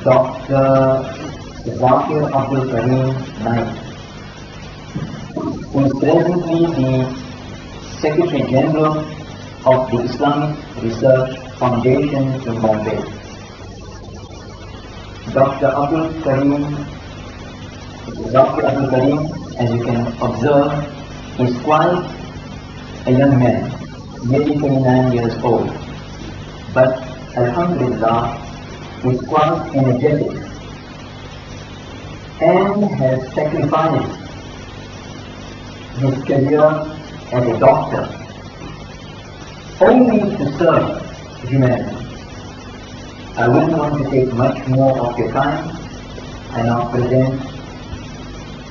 Dr. Zakir Naik, who is presently the Secretary General of the Islamic Research Foundation in Mumbai. Dr. Zakir Naik, as you can observe, is quite a young man, nearly 29 years old, but Alhamdulillah is quite energetic and has sacrificed his career as a doctor only to serve humanity. I wouldn't want to take much more of your time. I now present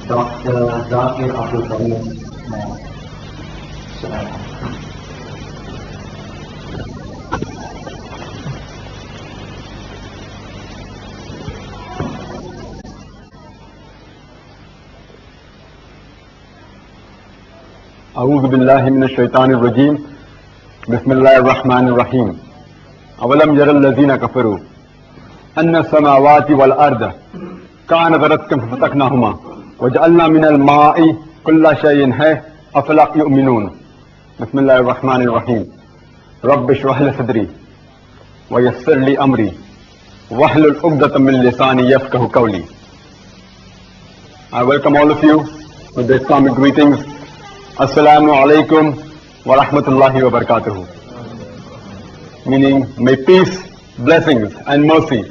Dr. Zakir Naik. أعوذ بالله من الشيطان الرجيم بسم الله الرحمن الرحيم أولم ير الذين كفروا أن السماوات والأرض كانت رتقا ففتقناهما وجعلنا من الماء كل شيء حي أفلا يؤمنون بسم الله الرحمن الرحيم رب اشرح لي صدري ويسر لي أمري واحلل عقدة من لساني يفقهوا قولي. I welcome all of you with the Islamic greetings. Assalamu alaikum wa rahmatullahi wa barakatuhu. Meaning, may peace, blessings and mercy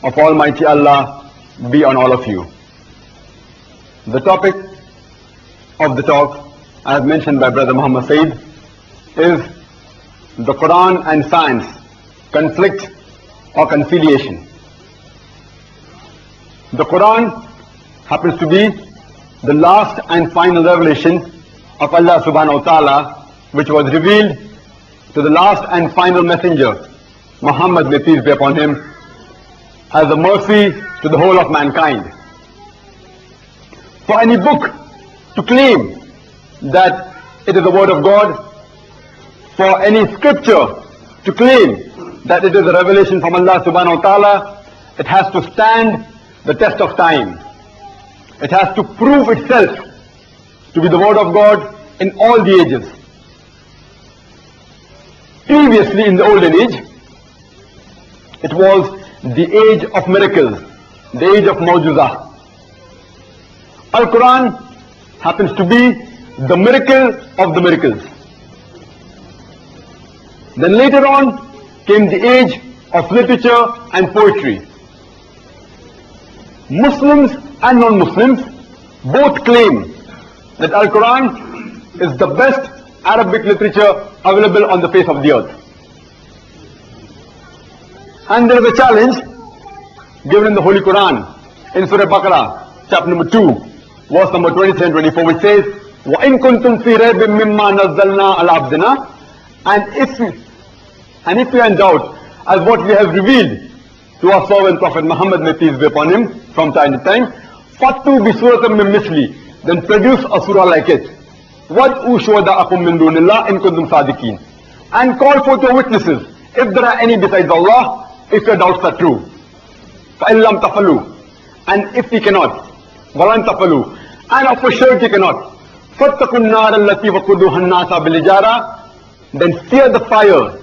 of Almighty Allah be on all of you. The topic of the talk, as mentioned by Brother Muhammad Said, is the Quran and science, conflict or conciliation. The Quran happens to be the last and final revelation of Allah subhanahu wa ta'ala, which was revealed to the last and final messenger, Muhammad, may peace be upon him, as a mercy to the whole of mankind. For any book to claim that it is the word of God, for any scripture to claim that it is a revelation from Allah subhanahu wa ta'ala, it has to stand the test of time. It has to prove itself to be the word of God in all the ages. Previously, in the olden age, it was the age of miracles, the age of Mawjuzah. Al-Quran happens to be the miracle of the miracles. Then later on came the age of literature and poetry. Muslims and non-Muslims both claim that Al-Quran is the best Arabic literature available on the face of the earth. And there is a challenge given in the Holy Quran in Surah Baqarah, chapter number 2, verse number 23 and 24, which says, وَإِن كُنْتُمْ فِي رَيْبٍ مِّمَّا نَزَّلْنَا عَلَى عَبْدِنَا, and if you are in doubt as what we have revealed to our servant Prophet Muhammad, may peace be upon him, from time to time, فَأْتُوا بِسُورَةٍ مِّن مِثْلِهِ, then produce a surah like it. وَادْعُوا شُهَدَاءَكُم مِّن دُونِ اللَّهِ إِن كُنتُمْ صَادِقِينَ, and call forth your witnesses, if there are any besides Allah, if your doubts are true. فَإِن لَمْ تَفَلُوا, and if you cannot, وَلَن تَفَلُوا, and of a sure you cannot, فَاتَّقُوا النَّارَ الَّتِي وَقُودُهَا النَّاسَ بِالْحِجَارَةِ, then fear the fire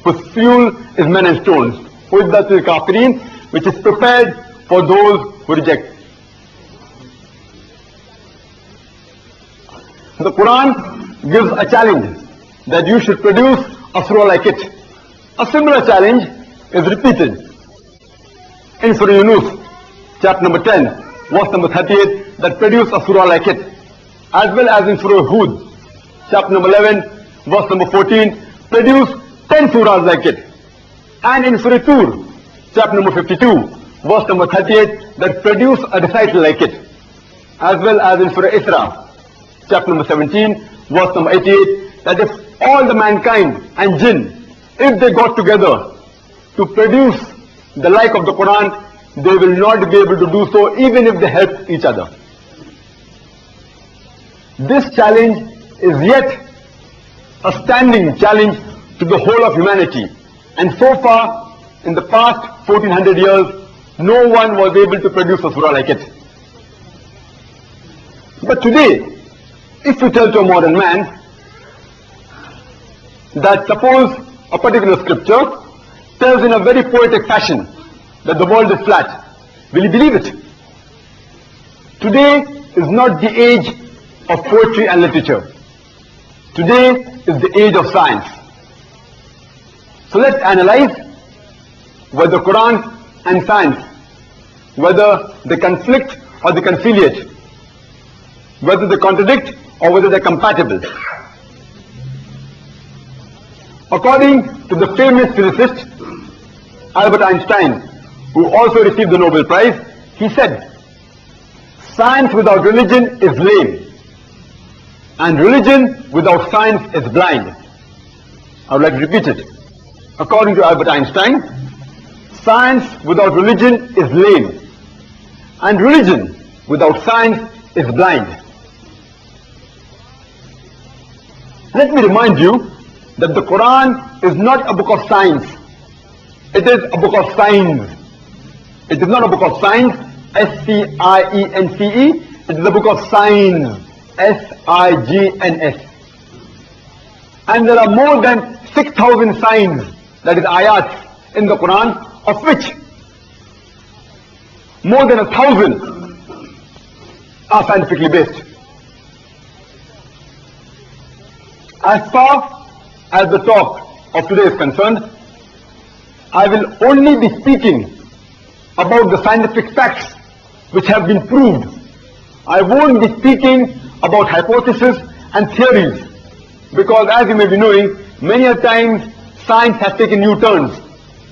whose fuel is men and stones, أُعِدَّتْ لِلْكَافِرِينَ, which is prepared for those who reject. The Quran gives a challenge that you should produce a surah like it. A similar challenge is repeated in Surah Yunus, chapter number 10, verse number 38, that produce a surah like it. As well as in Surah Hud, chapter number 11, verse number 14, produce 10 surahs like it. And in Surah Tur, chapter number 52, verse number 38, that produce a recital like it. As well as in Surah Isra, chapter number 17, verse number 88, that if all the mankind and jinn, if they got together to produce the like of the Quran, they will not be able to do so even if they help each other. This challenge is yet a standing challenge to the whole of humanity. And so far, in the past 1400 years, No one was able to produce a surah like it. But today, if you tell to a modern man that suppose a particular scripture tells in a very poetic fashion that the world is flat, will he believe it? Today is not the age of poetry and literature. Today is the age of science. So let's analyze whether Quran and science, whether they conflict or they conciliate, whether they contradict or whether they're compatible. According to the famous physicist Albert Einstein, who also received the Nobel Prize, he said, "Science without religion is lame, and religion without science is blind." I would like to repeat it. According to Albert Einstein, science without religion is lame, and religion without science is blind. Let me remind you that the Quran is not a book of science. It is a book of signs. It is not a book of science, S-C-I-E-N-C-E. It is a book of signs, S-I-G-N-S. And there are more than 6,000 signs, that is ayats, in the Quran, of which more than 1,000 are scientifically based. As far as the talk of today is concerned, I will only be speaking about the scientific facts which have been proved. I won't be speaking about hypotheses and theories, because as you may be knowing, many a times science has taken new turns,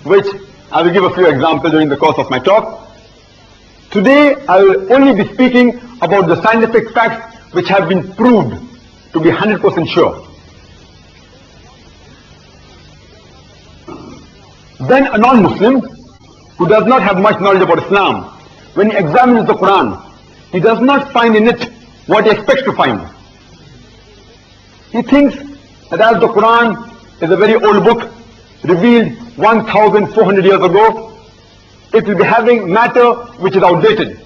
which I will give a few examples during the course of my talk. Today I will only be speaking about the scientific facts which have been proved to be 100% sure. Then a non-Muslim who does not have much knowledge about Islam, when he examines the Quran, he does not find in it what he expects to find. He thinks that as the Quran is a very old book, revealed 1,400 years ago, it will be having matter which is outdated.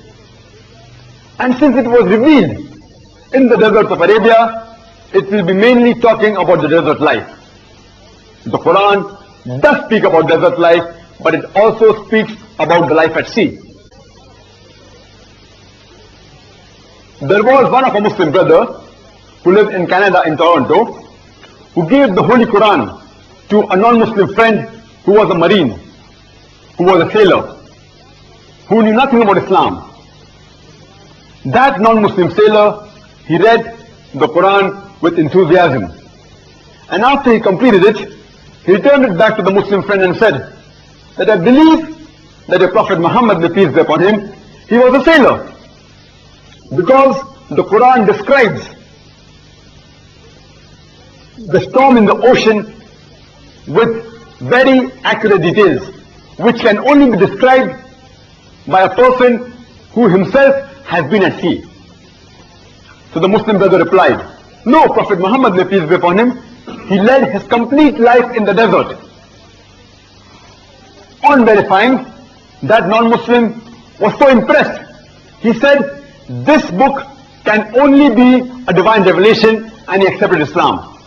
And since it was revealed in the deserts of Arabia, it will be mainly talking about the desert life. The Quran does speak about desert life, but it also speaks about the life at sea. There was one of a Muslim brother who lived in Canada, in Toronto, who gave the Holy Quran to a non-Muslim friend who was a Marine, who was a sailor, who knew nothing about Islam. That non-Muslim sailor, he read the Quran with enthusiasm. And after he completed it, he returned it back to the Muslim friend and said that I believe that the Prophet Muhammad, may peace be upon him, he was a sailor, because the Quran describes the storm in the ocean with very accurate details, which can only be described by a person who himself has been at sea. So the Muslim brother replied, no, Prophet Muhammad, may peace be upon him, he led his complete life in the desert. On verifying, that non-Muslim was so impressed, he said, this book can only be a divine revelation, and he accepted Islam.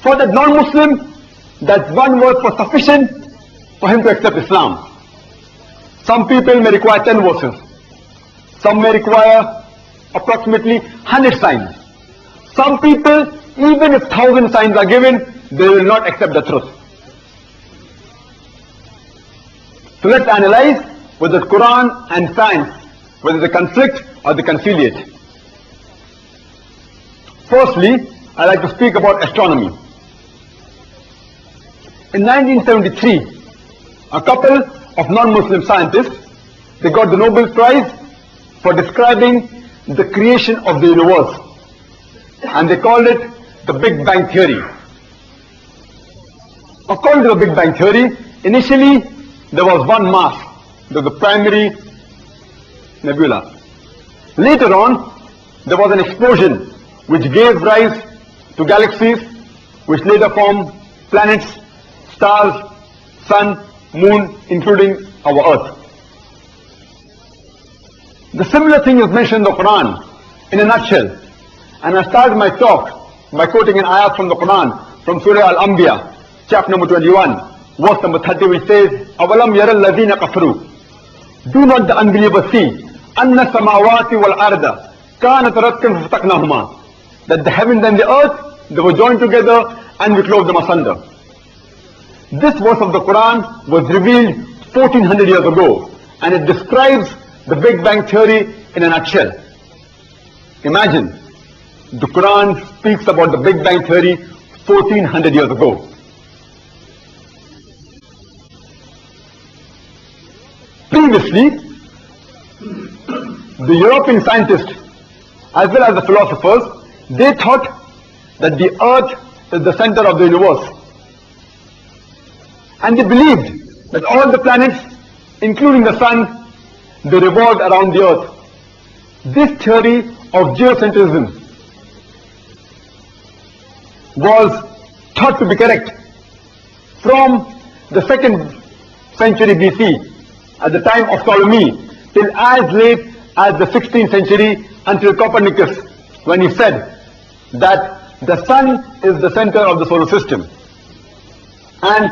For that non-Muslim, that one word was sufficient for him to accept Islam. Some people may require 10 verses. Some may require approximately 100 signs. Some people, even if 1,000 signs are given, they will not accept the truth. So let's analyze whether Quran and science, whether they conflict or they conciliate. Firstly, I'd like to speak about astronomy. In 1973, a couple of non-Muslim scientists, they got the Nobel Prize for describing the creation of the universe, and they called it the Big Bang Theory. According to the Big Bang Theory, initially there was one mass, the primary nebula. Later on, there was an explosion which gave rise to galaxies, which later formed planets, stars, sun, moon, including our earth. The similar thing is mentioned in the Quran in a nutshell. And I started my talk by quoting an ayat from the Quran, from Surah Al-Anbiya, chapter number 21, verse number 30, which says, أَوَلَمْ يَرَ الَّذِينَ كَفَرُوا. Do not the unbelievers see, أَنَّ السَّمَاوَاتِ وَالْأَرْضَ كَانَتْ رَتْقًا فَفَتَقْنَاهُمَا. That the heavens and the earth, they were joined together and we closed them asunder. This verse of the Quran was revealed 1400 years ago, and it describes the Big Bang theory in a nutshell. Imagine, the Quran speaks about the Big Bang theory 1400 years ago. Previously, the European scientists as well as the philosophers, they thought that the earth is the center of the universe. And they believed that all the planets, including the sun, they revolved around the earth. This theory of geocentrism was thought to be correct from the 2nd century BC, at the time of Ptolemy, till as late as the 16th century, until Copernicus, when he said that the sun is the center of the solar system and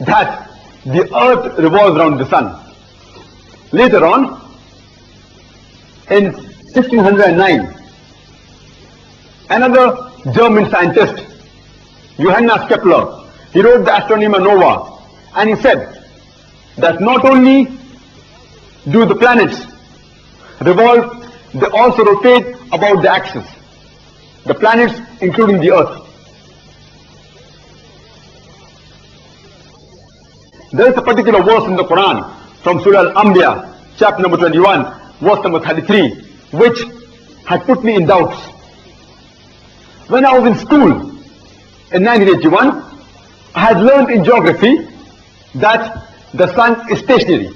that the earth revolves around the sun. Later on, in 1609, another German scientist, Johannes Kepler, he wrote the Astronomer Nova, and he said that not only do the planets revolve, they also rotate about the axis. The planets including the earth. There is a particular verse in the Quran from Surah Al-Anbiya, chapter number 21, verse number 33, which had put me in doubts. When I was in school in 1981, I had learned in geography that the sun is stationary,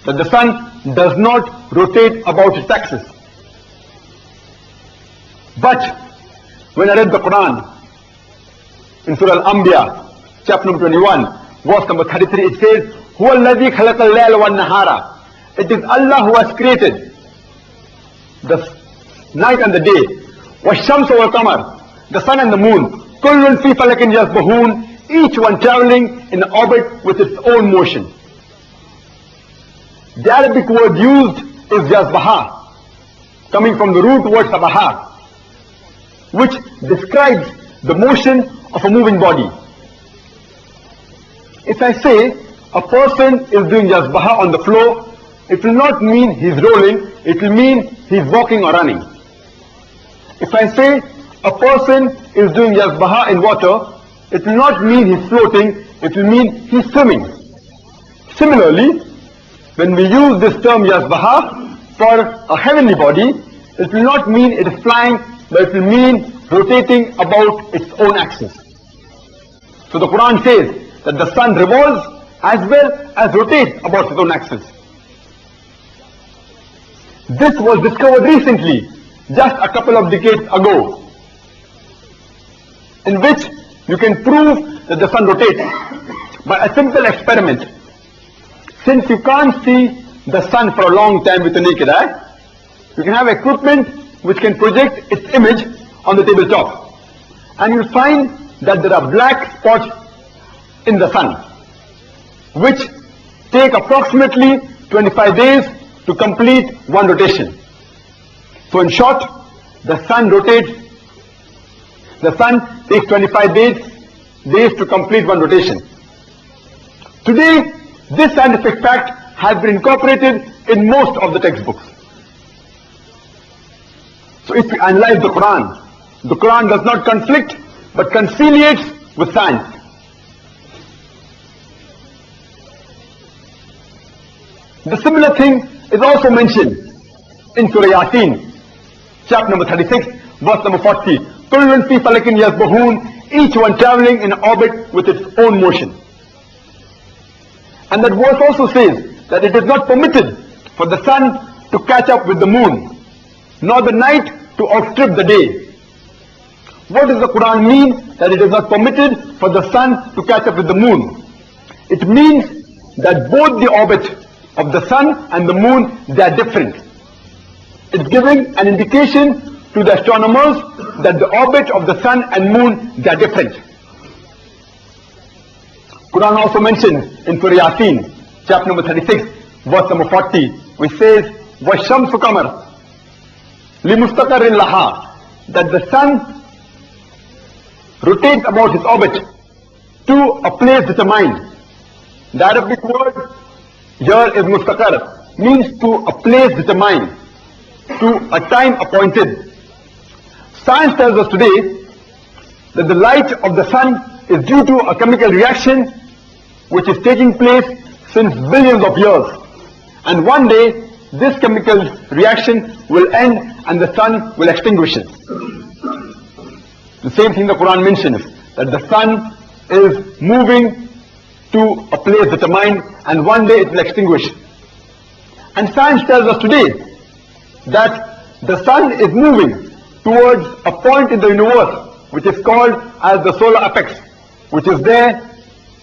that the sun does not rotate about its axis. But when I read the Quran in Surah Al-Anbiya, chapter number 21, verse number 33, it says, هُوَ الَّذِي خَلَقَ اللَّيْلَ وَالنَّهَارَ. It is Allah who has created the night and the day. وَالشَّمْسَ وَالْقَمَرَ. The sun and the moon. كُلٌّ فِي فَلَكٍ يَسْبَحُونَ. Each one traveling in orbit with its own motion. The Arabic word used is Yazbaha, coming from the root word Sabaha, which describes the motion of a moving body. If I say a person is doing Yazbaha on the floor, it will not mean he's rolling, it will mean he's walking or running. If I say a person is doing Yazbaha in water, it will not mean he's floating, it will mean he's swimming. Similarly, when we use this term Yazbaha for a heavenly body, it will not mean it is flying, but it will mean rotating about its own axis. So the Quran says that the sun revolves as well as rotates about its own axis. This was discovered recently, just a couple of decades ago, in which you can prove that the sun rotates by a simple experiment. Since you can't see the sun for a long time with the naked eye, you can have equipment which can project its image on the tabletop, and you'll find that there are black spots in the sun which take approximately 25 days to complete one rotation. So in short, the sun rotates, the sun takes 25 days to complete one rotation. Today, this scientific fact has been incorporated in most of the textbooks. So if we analyze the Quran does not conflict but conciliates with science. The similar thing is also mentioned in Surah Yasin, chapter number 36, verse number 40. كُلٌّ فِي فَلَكٍ يَسْبَحُونَ. Each one traveling in orbit with its own motion. And that verse also says that it is not permitted for the sun to catch up with the moon, nor the night to outstrip the day. What does the Quran mean that it is not permitted for the sun to catch up with the moon? It means that both the orbit of the sun and the moon, they are different. It's giving an indication to the astronomers that the orbit of the sun and moon, they are different. Quran also mentions in Surah Yasin, chapter number 36, verse number 40, which says, وَالشَّمْسُ قَمَرٌ لِمُسْتَقَرٍ لَهَا, that the sun rotates about its orbit to a place determined. The Arabic word here is mustaqar, means to a place determined, to a time appointed. Science tells us today that the light of the sun is due to a chemical reaction which is taking place since billions of years. And one day this chemical reaction will end and the sun will extinguish it. The same thing the Quran mentions, that the sun is moving to a place determined and one day it will extinguish. And science tells us today that the sun is moving towards a point in the universe which is called as the solar apex, which is there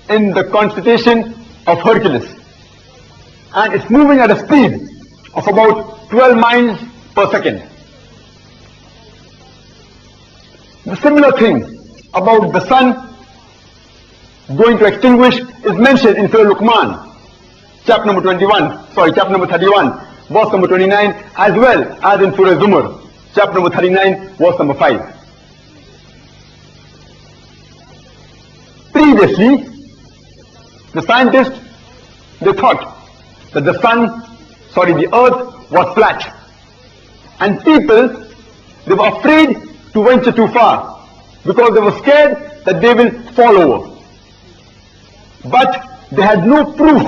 in the constellation of Hercules. And it's moving at a speed of about 12 miles per second. The similar thing about the sun going to extinguish is mentioned in Surah Luqman, chapter number 31, verse number 29, as well as in Surah Zumar, chapter number 39, verse number 5. Previously, the scientists, they thought that the earth was flat. And people, they were afraid to venture too far because they were scared that they will fall over. But they had no proof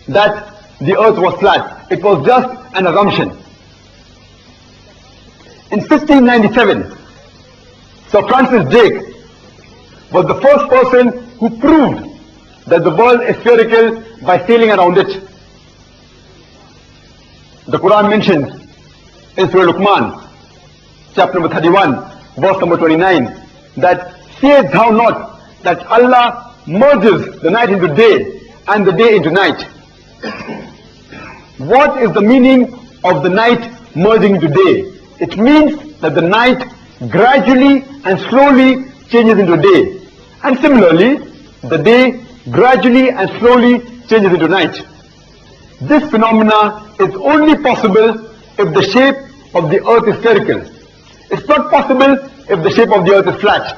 that the earth was flat. It was just an assumption. In 1597, Sir Francis Drake was the first person who proved that the world is spherical by sailing around it. The Quran mentions in Surah Luqman, chapter number 31, verse number 29, that sayest thou not that Allah merges the night into day and the day into night? What is the meaning of the night merging into day? It means that the night gradually and slowly changes into day. And similarly, the day gradually and slowly changes into night. This phenomena is only possible if the shape of the earth is spherical. It's not possible if the shape of the earth is flat.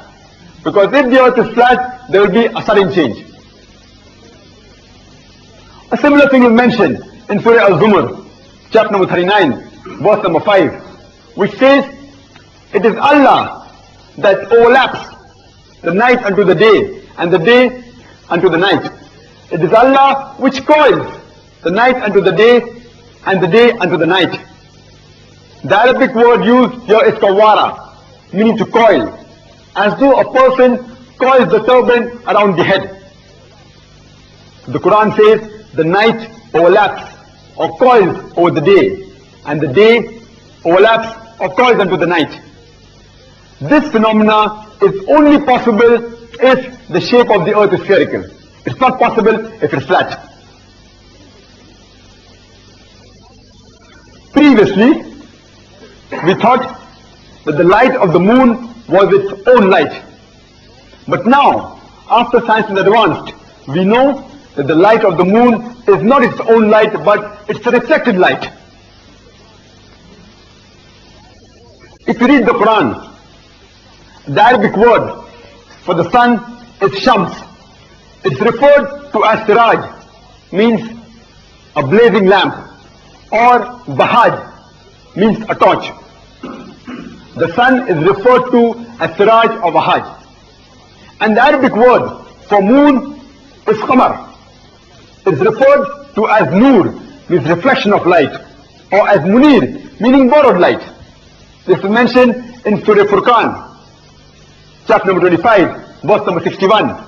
Because if the earth is flat, there will be a sudden change. A similar thing is mentioned in Surah Al-Zumar, chapter number 39, verse number 5, which says, it is Allah that overlaps the night unto the day and the day unto the night. It is Allah which coils the night unto the day and the day unto the night. The Arabic word used here is kawara, meaning to coil, as though a person coils the turban around the head. The Quran says the night overlaps or coils over the day, and the day overlaps or coils unto the night. This phenomena is only possible if the shape of the earth is spherical. It's not possible if it's flat. Previously, we thought that the light of the moon was its own light. But now, after science is advanced, we know that the light of the moon is not its own light, but it's a reflected light. If you read the Quran, the Arabic word for the sun is Shams. It's referred to as Siraj, means a blazing lamp, or Bahaj, means a torch. The sun is referred to as Siraj or Bahaj. And the Arabic word for moon is Qamar. It's referred to as Noor, means reflection of light, or as Munir, meaning borrowed light. This is mentioned in Surah Furqan, chapter number 25, verse number 61.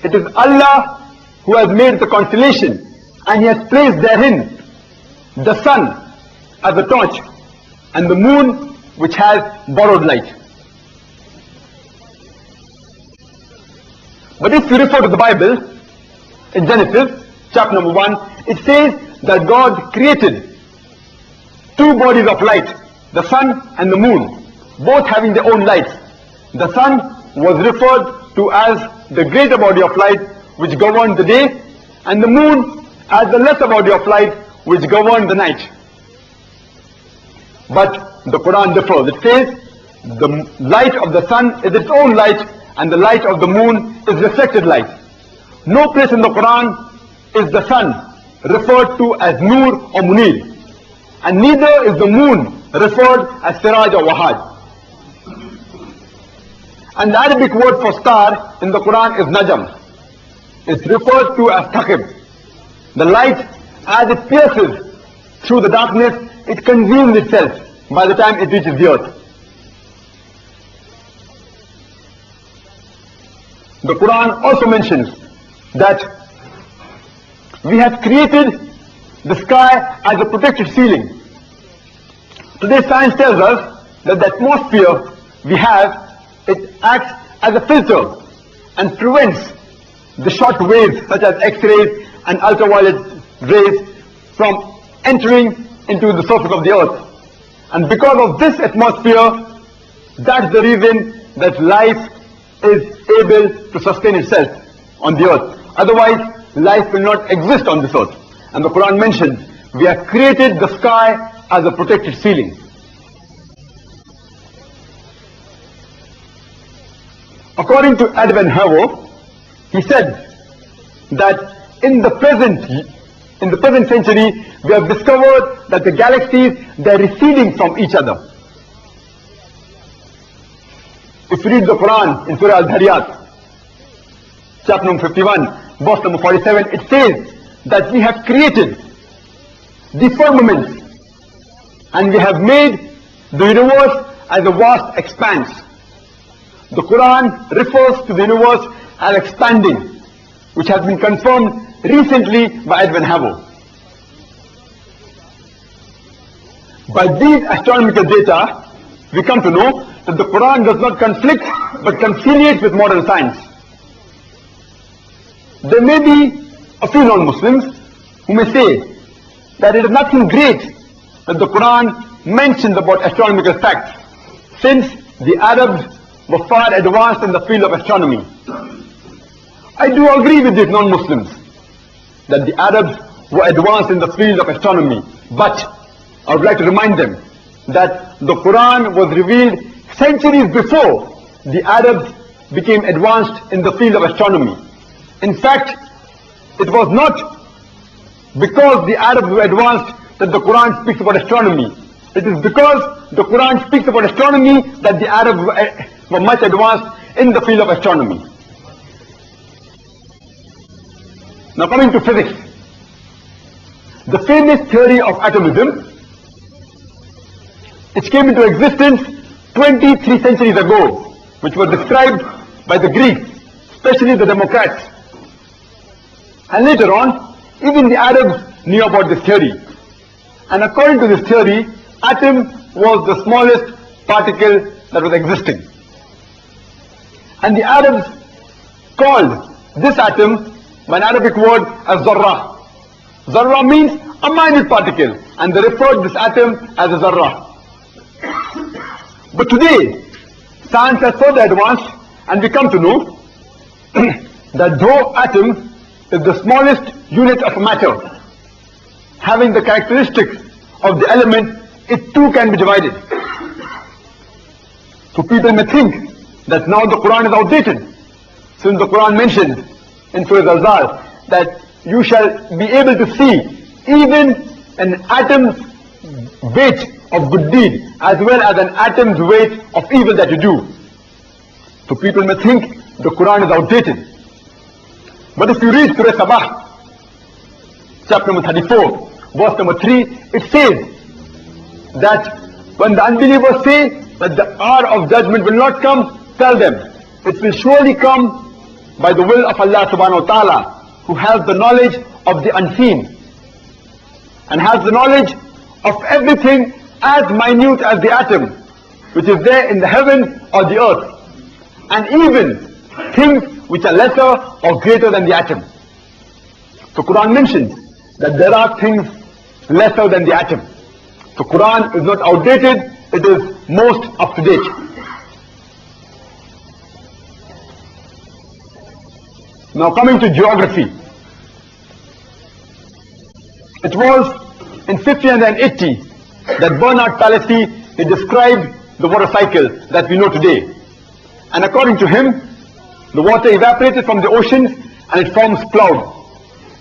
It is Allah who has made the constellation, and He has placed therein the sun as a torch, and the moon which has borrowed light. But if you refer to the Bible, in Genesis, chapter number 1, it says that God created two bodies of light, the sun and the moon, both having their own lights. The sun was referred to as the greater body of light which governed the day, and the moon as the lesser body of light which governed the night. But the Quran differs. It says the light of the sun is its own light and the light of the moon is reflected light. No place in the Quran is the sun referred to as Nur or Munir, and neither is the moon referred as Siraj or Wahad. And the Arabic word for star in the Quran is Najm. It's referred to as Thaqib. The light, as it pierces through the darkness, it consumes itself by the time it reaches the earth. The Quran also mentions that we have created the sky as a protected ceiling. Today science tells us that the atmosphere we have, it acts as a filter and prevents the short waves such as X-rays and ultraviolet rays from entering into the surface of the earth. And because of this atmosphere, that's the reason that life is able to sustain itself on the earth. Otherwise, life will not exist on this earth. And the Quran mentions, we have created the sky as a protected ceiling. According to Edwin Hurwitz, he said that in the present century, we have discovered that the galaxies, they are receding from each other. If you read the Quran in Surah Al-Dhariyat, chapter number 51, verse number 47, it says that we have created the firmament and we have made the universe as a vast expanse. The Quran refers to the universe as expanding, which has been confirmed recently by Edwin Hurwitz. By these astronomical data, we come to know that the Quran does not conflict but conciliates with modern science. There may be a few non-Muslims who may say that it is nothing great that the Quran mentions about astronomical facts, since the Arabs were far advanced in the field of astronomy. I do agree with these non-Muslims that the Arabs were advanced in the field of astronomy, but I would like to remind them that the Quran was revealed centuries before the Arabs became advanced in the field of astronomy. In fact, it was not because the Arabs were advanced that the Quran speaks about astronomy. It is because the Quran speaks about astronomy that the Arabs were much advanced in the field of astronomy. Now coming to physics, the famous theory of atomism, it came into existence 23 centuries ago, which was described by the Greeks, especially the Democrats. And later on, even the Arabs knew about this theory. And according to this theory, atom was the smallest particle that was existing. And the Arabs called this atom by an Arabic word as zarra. Zarra means a minute particle, and they referred this atom as a zarra. But today, science has further advanced, and we come to know that though atom is the smallest unit of matter, having the characteristics of the element, it too can be divided. So people may think that now the Quran is outdated, since the Quran mentions in Surah Al-Zar that you shall be able to see even an atom's weight of good deed as well as an atom's weight of evil that you do. So people may think the Quran is outdated. But if you read Surah Sabah, chapter number 34, verse number 3, it says that when the unbelievers say that the hour of judgment will not come, tell them, it will surely come by the will of Allah subhanahu wa ta'ala, who has the knowledge of the unseen and has the knowledge of everything as minute as the atom which is there in the heaven or the earth, and even things which are lesser or greater than the atom. So Quran mentions that there are things lesser than the atom. So Quran is not outdated, it is most up to date. Now coming to geography. It was in 1580 that Bernard Palissy described the water cycle that we know today. And according to him, the water evaporated from the oceans and it forms clouds.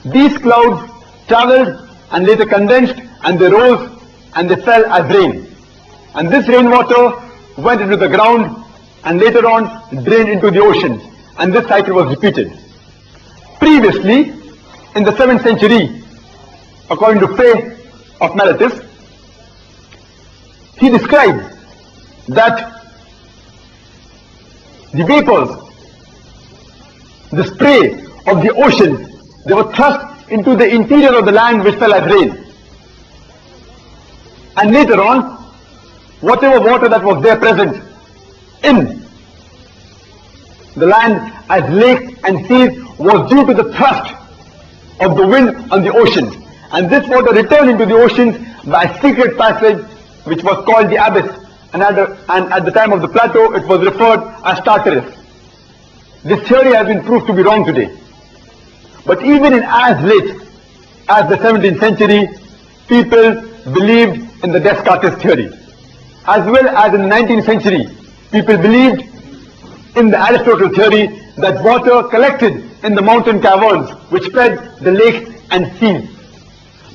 These clouds traveled and later condensed, and they rose and they fell as rain. And this rainwater went into the ground and later on drained into the oceans. And this cycle was repeated. Previously, in the 7th century, according to Fay of Miletus, he described that the vapors, the spray of the ocean, they were thrust into the interior of the land which fell as rain. And later on, whatever water that was there present in the land as lakes and seas was due to the thrust of the wind on the oceans. And this water returned into the oceans by a secret passage which was called the abyss. And at the time of the Plato, it was referred as Tartarus. This theory has been proved to be wrong today. But even in as late as the 17th century, people believed in the Descartes theory. As well as in the 19th century, people believed in the Aristotle theory that water collected in the mountain caverns which fed the lakes and seas.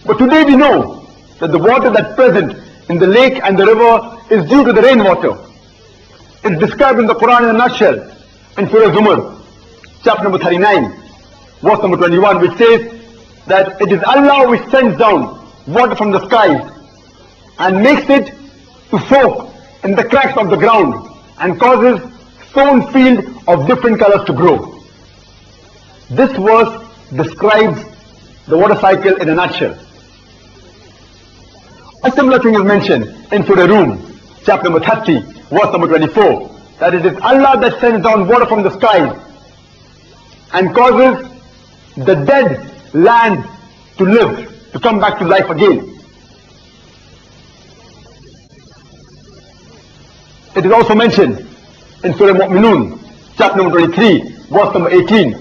But today we know that the water that's present in the lake and the river is due to the rainwater. It's described in the Quran in a nutshell in Surah Zumar, chapter number 39, verse number 21, which says that it is Allah which sends down water from the skies and makes it to soak in the cracks of the ground and causes sown field of different colors to grow. This verse describes the water cycle in a nutshell. A similar thing is mentioned in Surah Rum, chapter number 30, verse number 24, that it is Allah that sends down water from the skies and causes the dead land to live, to come back to life again. It is also mentioned in Surah Mu'minun, chapter number 23, verse number 18,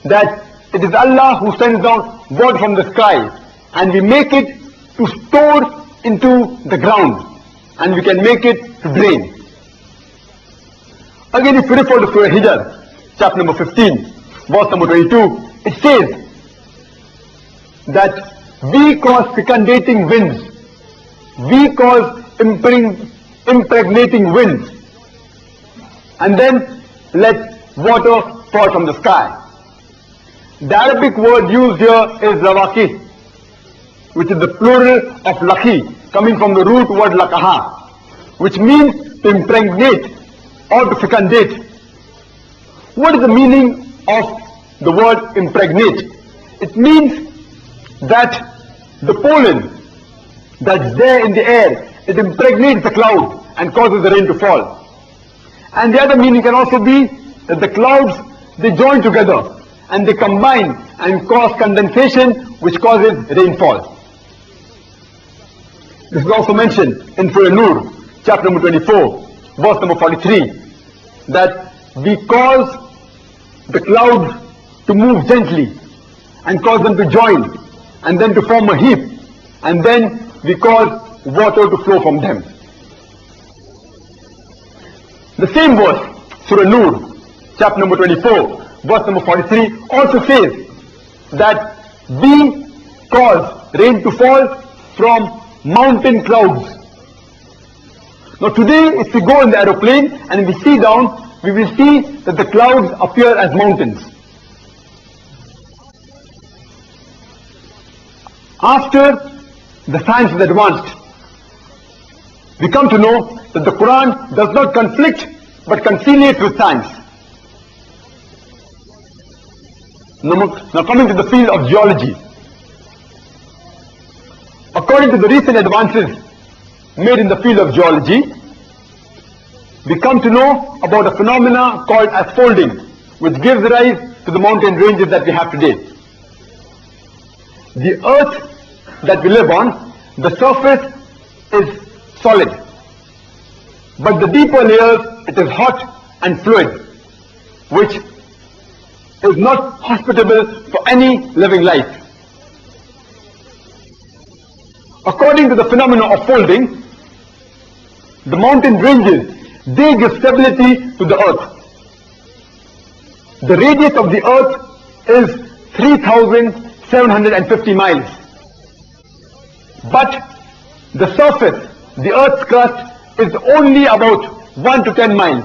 that it is Allah who sends down water from the sky and we make it to store into the ground and we can make it to drain. Again, if you refer to Surah Hijr, chapter number 15, verse number 22, it says that we cause fecundating winds, we cause impregnating winds, and then let water fall from the sky. The Arabic word used here is rawaki, which is the plural of laki, coming from the root word lakaha, which means to impregnate or to fecundate. What is the meaning of the word impregnate? It means that the pollen that's there in the air, it impregnates the cloud and causes the rain to fall. And the other meaning can also be that the clouds, they join together and they combine and cause condensation, which causes rainfall. This is also mentioned in Surah Nur, chapter number 24, verse number 43, that we cause the clouds to move gently and cause them to join and then to form a heap, and then we cause water to flow from them. The same verse, Surah Nur, chapter number 24, verse number 43, also says that we cause rain to fall from mountain clouds. Now today, if we go in the aeroplane and we see down, we will see that the clouds appear as mountains. After the science is advanced, we come to know that the Quran does not conflict but conciliates with science. Now coming to the field of geology. According to the recent advances made in the field of geology, we come to know about a phenomena called as folding, which gives rise to the mountain ranges that we have today. the earth that we live on, the surface is solid, but the deeper layers, it is hot and fluid, which is not hospitable for any living life. According to the phenomenon of folding, the mountain ranges, they give stability to the earth. The radius of the earth is 3,750 miles. But the surface, the earth's crust, is only about 1 to 10 miles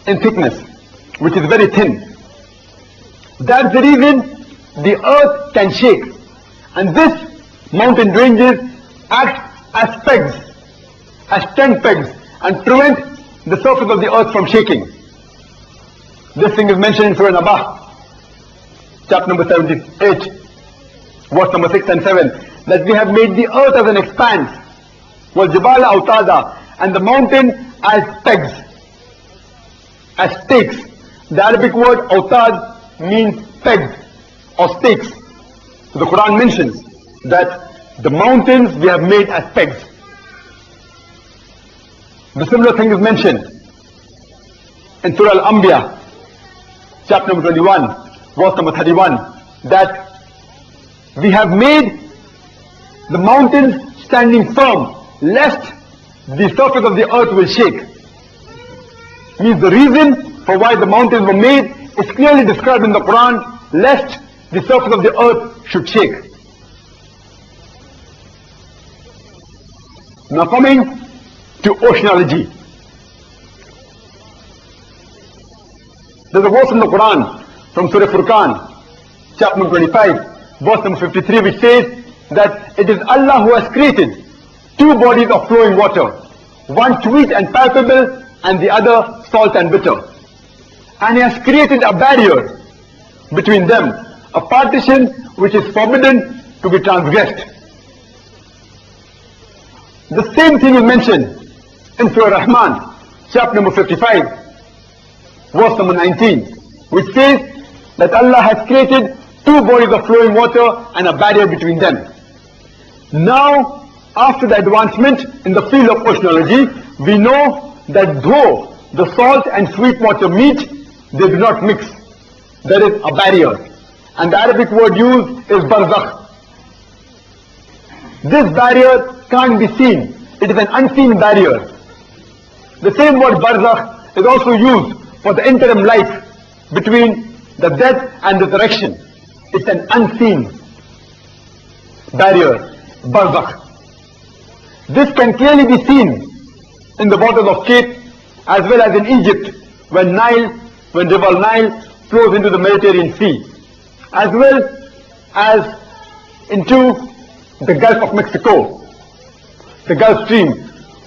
in thickness, which is very thin. That's the reason the earth can shake. And this mountain ranges act as pegs, as tent pegs, and prevent the surface of the earth from shaking. This thing is mentioned in Surah Nabah, chapter number 78, verse number 6 and 7, that we have made the earth as an expanse, وَالْجِبَالَ أَوْتَادًا, and the mountain as pegs, as stakes. The Arabic word awtad means pegs or stakes. So the Quran mentions that the mountains we have made as pegs. The similar thing is mentioned in Surah Al-Anbiya, chapter number 21, verse number 31, that we have made the mountains standing firm, lest the surface of the earth will shake. Means the reason for why the mountains were made is clearly described in the Quran, lest the surface of the earth should shake. Now coming to oceanology. There's a verse in the Quran from Surah Furqan, chapter number 25, verse number 53, which says that it is Allah who has created two bodies of flowing water, one sweet and palpable and the other salt and bitter. And He has created a barrier between them, a partition which is forbidden to be transgressed. The same thing is mentioned in Surah Rahman, chapter number 55, verse number 19, which says that Allah has created two bodies of flowing water and a barrier between them. Now, after the advancement in the field of oceanology, we know that though the salt and sweet water meet, they do not mix. There is a barrier. And the Arabic word used is barzakh. This barrier can't be seen. It is an unseen barrier. The same word barzakh is also used for the interim life between the death and resurrection. It's an unseen barrier, barzakh. This can clearly be seen in the waters of Cape as well as in Egypt when river Nile flows into the Mediterranean Sea, as well as into the Gulf of Mexico, the Gulf Stream,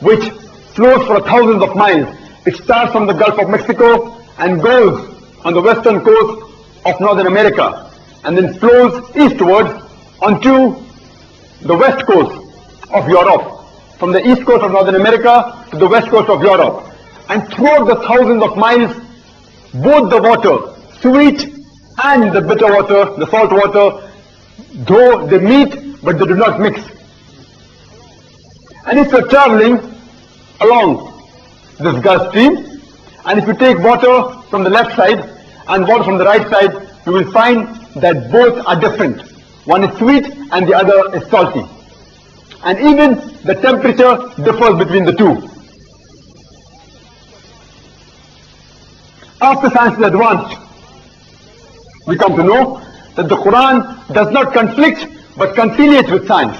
which flows for thousands of miles. It starts from the Gulf of Mexico and goes on the western coast of Northern America and then flows eastwards onto the west coast of Europe, from the east coast of Northern America to the west coast of Europe. And throughout the thousands of miles, both the water, sweet and the bitter water, the salt water, though they meet, but they do not mix. And if you're traveling along this Gulf Stream, and if you take water from the left side and water from the right side, you will find that both are different. One is sweet and the other is salty. And even the temperature differs between the two. After science is advanced, we come to know that the Quran does not conflict but conciliate with science.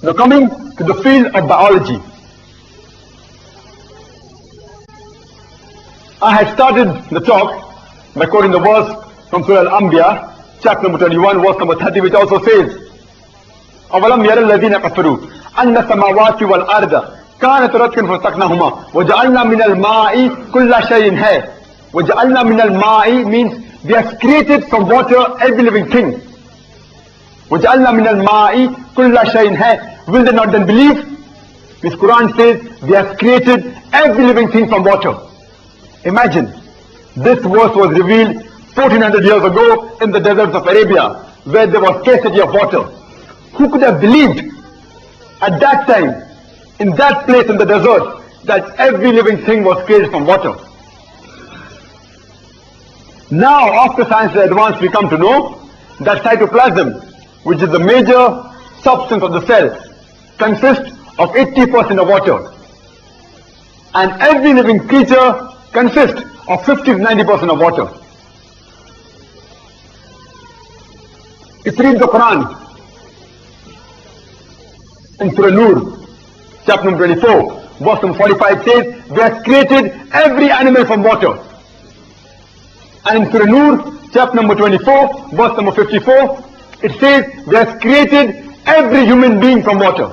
Now coming to the field of biology. I had started the talk by quoting the verse from Surah Al-Anbiya, chapter number 21, verse number 30, which also says, أَوَلَمْ يَرَ الَّذِينَ كَفَرُوا أَنَّ السَّمَاوَاتِ وَالْأَرْضَ كَانَتْ رَتْقًا فَالْتَقْنَاهُمَا وَجَعَلْنَا مِنَ الْمَاءِ كُلَّ شَيْءٍ حَيٍّ. وَجَعَلْنَا مِنَ الْمَاءِ means we have created from water every living thing. وَجَعَلْنَا مِنَ الْمَاءِ كُلَّ شَيْءٍ حَيٍّ. Will they not then believe? This Quran says we have created every living thing from water. Imagine, this verse was revealed 1400 years ago in the deserts of Arabia, where there was scarcity of water. Who could have believed at that time, in that place in the desert, that every living thing was created from water? Now, after science has advanced, we come to know that cytoplasm, which is the major substance of the cell, consists of 80% of water. And every living creature consists of 50 to 90% of water. If you read the Quran, in Surah Nur, chapter number 24, verse number 45 says, we have created every animal from water. And in Surah Nur, chapter number 24, verse number 54, it says, we have created every human being from water.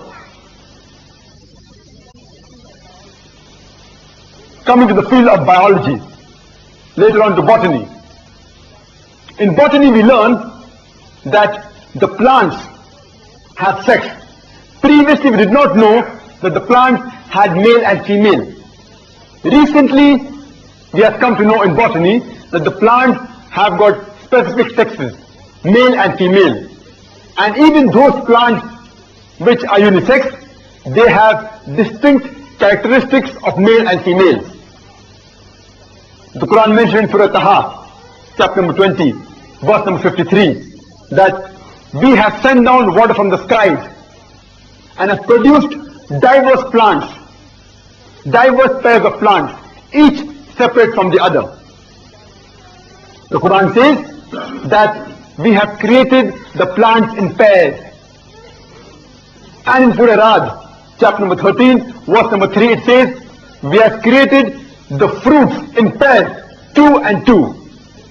Coming to the field of biology, later on to botany. In botany we learn that the plants have sex. Previously we did not know that the plants had male and female. Recently we have come to know in botany that the plants have got specific sexes, male and female. And even those plants which are unisex, they have distinct characteristics of male and female. The Quran mentioned in Surah Taha, chapter number 20, verse number 53, that we have sent down water from the skies and have produced diverse plants, diverse pairs of plants, each separate from the other. The Quran says that we have created the plants in pairs. And in Surah Ra'd, chapter number 13, verse number 3, it says, we have created the fruits in pairs, 2 and 2.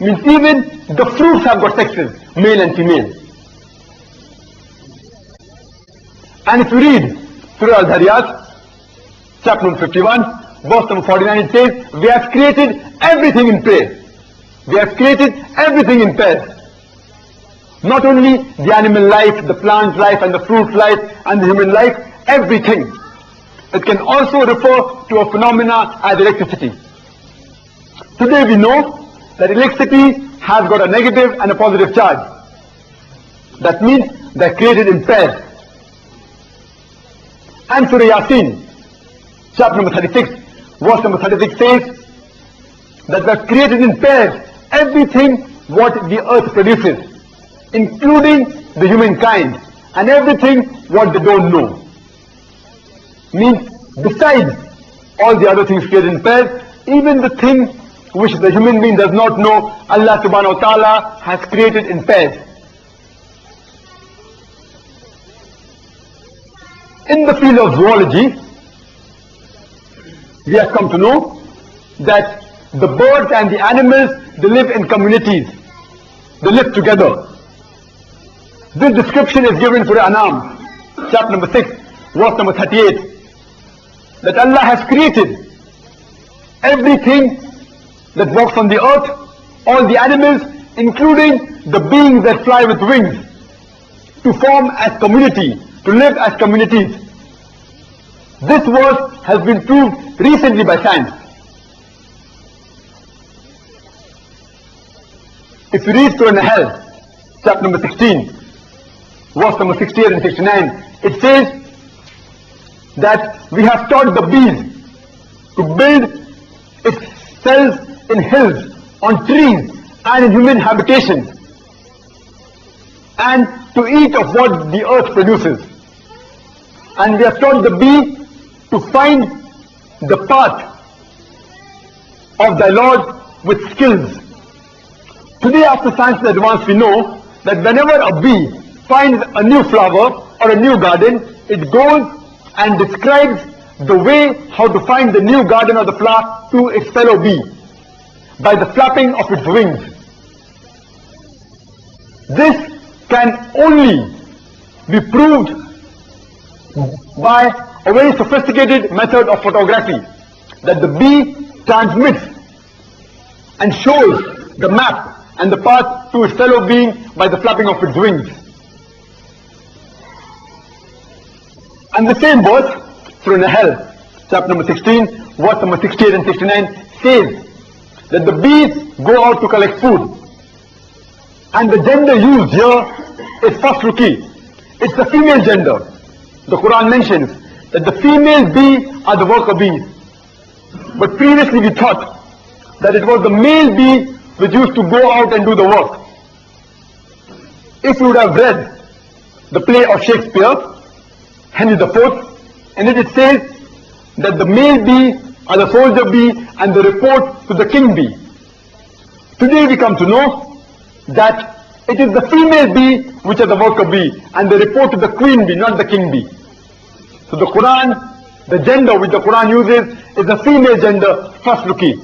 Means even the fruits have got sexes, male and female. And if you read Surah Al-Dhariyat, chapter number 51, verse number 49, it says, we have created everything in pairs. We have created everything in pairs. Not only the animal life, the plant life and the fruit life and the human life, everything. It can also refer to a phenomena as electricity. Today we know that electricity has got a negative and a positive charge. That means they are created in pairs. And Surah Yasin, chapter number 36, verse number 36 says that we are created in pairs everything what the earth produces, including the humankind, and everything what they don't know. Means besides all the other things created in pairs, even the thing which the human being does not know, Allah subhanahu wa ta'ala has created in pairs. In the field of zoology, we have come to know that the birds and the animals, they live in communities. They live together. This description is given in Surah Anam, chapter number 6, verse number 38. That Allah has created everything that walks on the earth, all the animals, including the beings that fly with wings, to form as community, to live as communities. This verse has been proved recently by science. If you read Surah Nahl, chapter number 16, verse number 68 and 69, it says that we have taught the bees to build its cells in hills, on trees, and in human habitations, and to eat of what the earth produces. And we have taught the bee to find the path of thy Lord with skills. Today, after science has advanced, we know that whenever a bee finds a new flower or a new garden, it goes and describes the way how to find the new garden or the flower to its fellow bee by the flapping of its wings. This can only be proved by a very sophisticated method of photography, that the bee transmits and shows the map and the path to its fellow being by the flapping of its wings. And the same verse, Surah Nahl, chapter number 16, verse number 68 and 69, says that the bees go out to collect food, And the gender used here is first rookie. It's the female gender. The Quran mentions that the female bee are the worker bees. But previously we thought that it was the male bee which used to go out and do the work. If you would have read the play of Shakespeare, Henry IV, in it says that the male bee are the soldier bee and they report to the king bee. Today we come to know that it is the female bee which are the worker bee and they report to the queen bee, not the king bee. So the Quran, the gender which the Quran uses is the female gender, first rookie.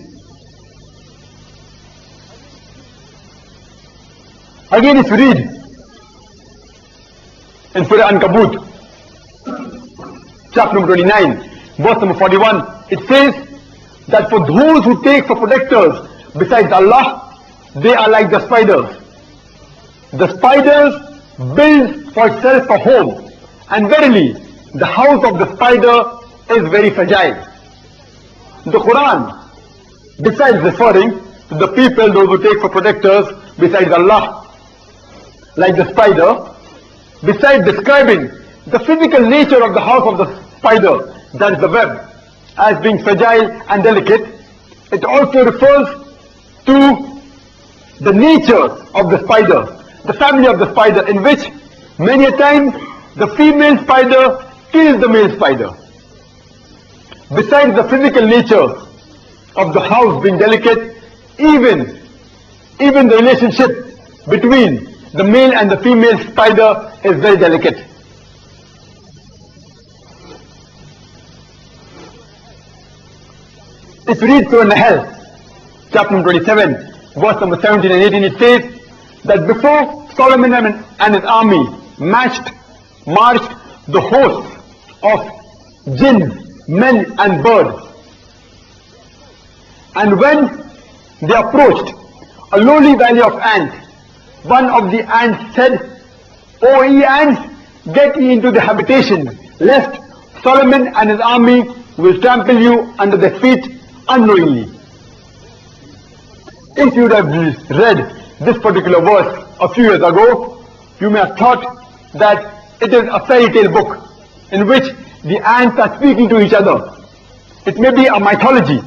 Again, if you read in Surah Ankabut, chapter number 29, verse number 41, it says that for those who take for protectors besides Allah, they are like the spiders. The spiders build for itself a home, and verily, the house of the spider is very fragile. The Quran, besides referring to the people those who take for protectors besides Allah, like the spider, besides describing the physical nature of the house of the spider, that is the web, as being fragile and delicate, it also refers to the nature of the spider, the family of the spider, in which many a time the female spider kills the male spider. Besides the physical nature of the house being delicate, even the relationship between the male and the female spider is very delicate. If you read Surah Nahl, chapter number 27, verse number 17 and 18, it says that before Solomon and his army marched the hosts of jinns, men and birds. And when they approached a lowly valley of ants, one of the ants said, O ye ants, get ye into the habitation, lest Solomon and his army will trample you under their feet unknowingly. If you would have read this particular verse a few years ago, you may have thought that it is a fairy tale book in which the ants are speaking to each other. It may be a mythology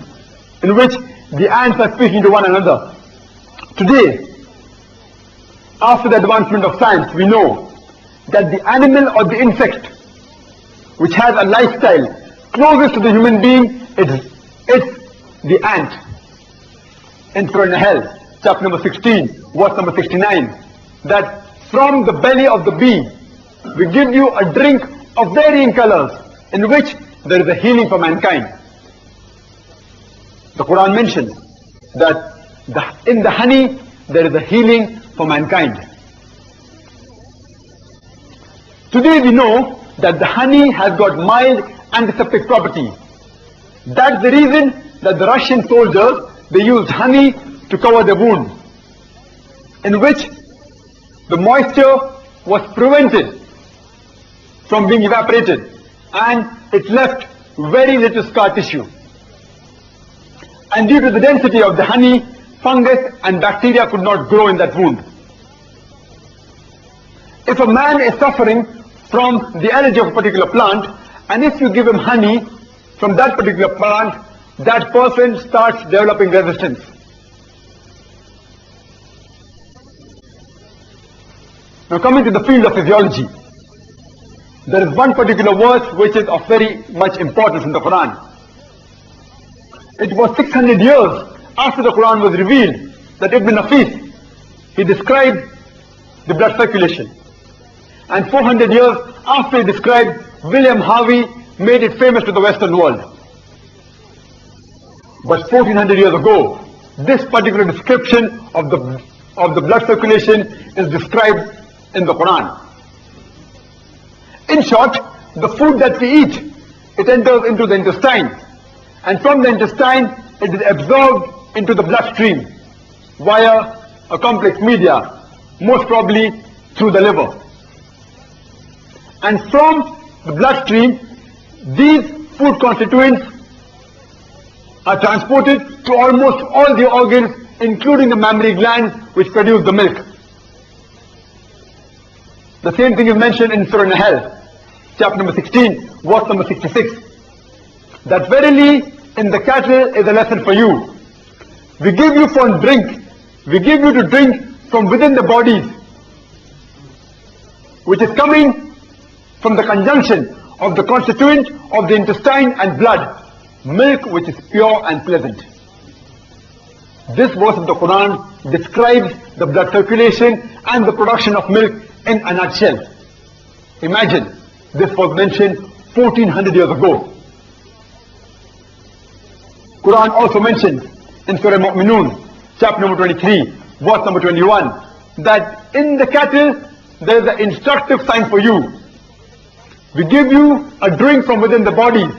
in which the ants are speaking to one another. Today, after the advancement of science, we know that the animal or the insect which has a lifestyle closest to the human being, it's the ant. In Surah Nahl, chapter number 16, verse number 69, that from the belly of the bee, we give you a drink of varying colors, in which there is a healing for mankind. The Quran mentions that in the honey, there is a healing for mankind. Today we know that the honey has got mild antiseptic properties. That's the reason that the Russian soldiers, they used honey to cover their wound, in which the moisture was prevented from being evaporated and it left very little scar tissue. And due to the density of the honey, fungus and bacteria could not grow in that wound. If a man is suffering from the allergy of a particular plant, and if you give him honey from that particular plant, that person starts developing resistance. Now coming to the field of physiology, there is one particular verse which is of very much importance in the Quran. It was 600 years after the Quran was revealed that Ibn Nafis, he described the blood circulation. And 400 years after he described, William Harvey made it famous to the Western world. But 1400 years ago, this particular description of the blood circulation is described in the Quran. In short, the food that we eat, it enters into the intestine, and from the intestine it is absorbed into the bloodstream via a complex media, most probably through the liver. And from the bloodstream, these food constituents are transported to almost all the organs, including the mammary glands which produce the milk. The same thing is mentioned in Surah Nahl, chapter number 16, verse number 66. That verily in the cattle is a lesson for you. We give you for drink. We give you to drink from within the bodies, which is coming from the conjunction of the constituent of the intestine and blood, milk which is pure and pleasant. This verse of the Quran describes the blood circulation and the production of milk in a nutshell. Imagine, this was mentioned 1400 years ago. Quran also mentions in Surah Mu'minun, chapter number 23, verse number 21, that in the cattle there is an instructive sign for you. We give you a drink from within the bodies,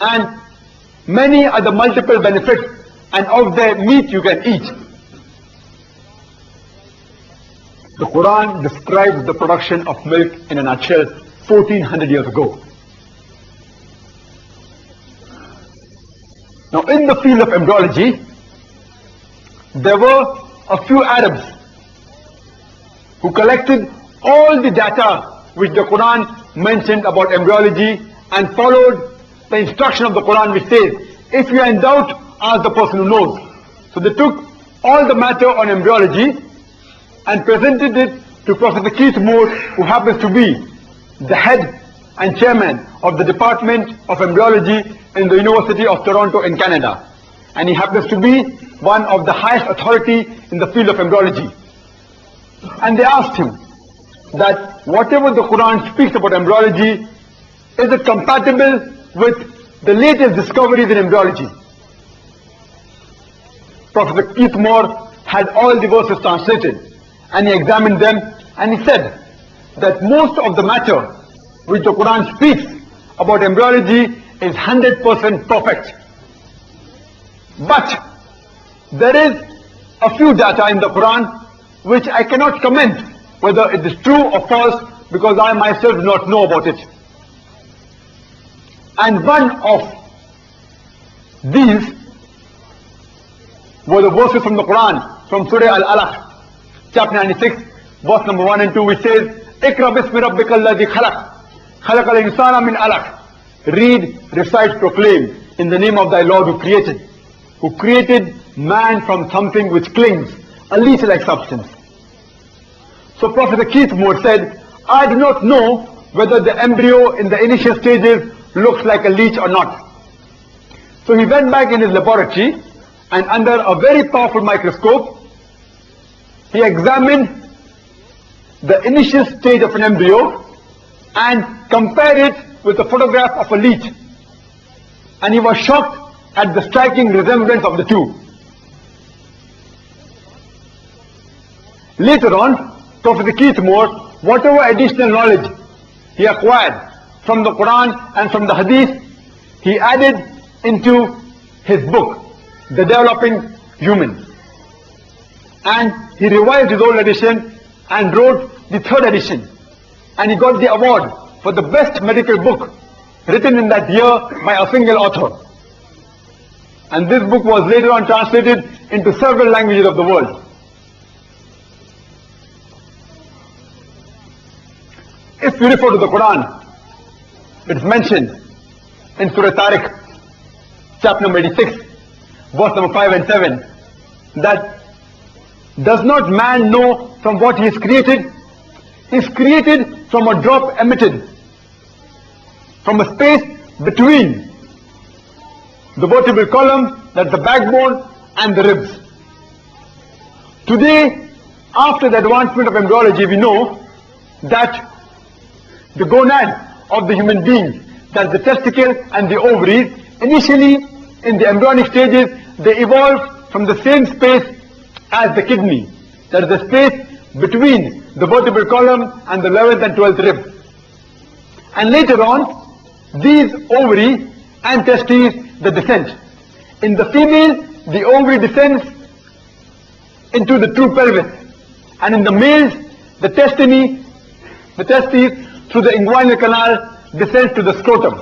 and many are the multiple benefits, and of their meat you can eat. The Quran describes the production of milk in a nutshell 1400 years ago. Now in the field of embryology, there were a few Arabs who collected all the data which the Quran mentioned about embryology and followed the instruction of the Quran which says, if you are in doubt, ask the person who knows. So they took all the matter on embryology and presented it to Professor Keith Moore, who happens to be the head and chairman of the Department of Embryology in the University of Toronto in Canada. And he happens to be one of the highest authority in the field of embryology. And they asked him that whatever the Quran speaks about embryology, is it compatible with the latest discoveries in embryology? Professor Keith Moore had all the verses translated, and he examined them, and he said that most of the matter which the Quran speaks about embryology is 100% perfect. But there is a few data in the Quran which I cannot comment whether it is true or false, because I myself do not know about it. And one of these were the verses from the Quran, from Surah Al-Alaq, chapter 96, verse number 1 and 2, which says, Ikra bismi rabbika alladhi khalaq, khalaq al-insana min alaq. Read, recite, proclaim, in the name of thy Lord who created man from something which clings, a leech-like substance. So Professor Keith Moore said, I do not know whether the embryo in the initial stages looks like a leech or not. So he went back in his laboratory, and under a very powerful microscope, he examined the initial stage of an embryo and compared it with a photograph of a leech. And he was shocked at the striking resemblance of the two. Later on, Professor Keith Moore, whatever additional knowledge he acquired from the Quran and from the Hadith, he added into his book, The Developing Human. And he revised his old edition and wrote the third edition. And he got the award for the best medical book written in that year by a single author. And this book was later on translated into several languages of the world. If we refer to the Quran, it's mentioned in Surah Tariq, chapter number 86, verse number 5 and 7, that does not man know from what he is created? He is created from a drop emitted from a space between the vertebral column, that's the backbone, and the ribs. Today, after the advancement of embryology, we know that the gonad of the human being, that's the testicle and the ovaries, initially in the embryonic stages, they evolved from the same space as the kidney, that is the space between the vertebral column and the 11th and 12th rib. And later on, these ovary and testes, they descend. In the female, the ovary descends into the true pelvis, and in the males, the testes through the inguinal canal descends to the scrotum.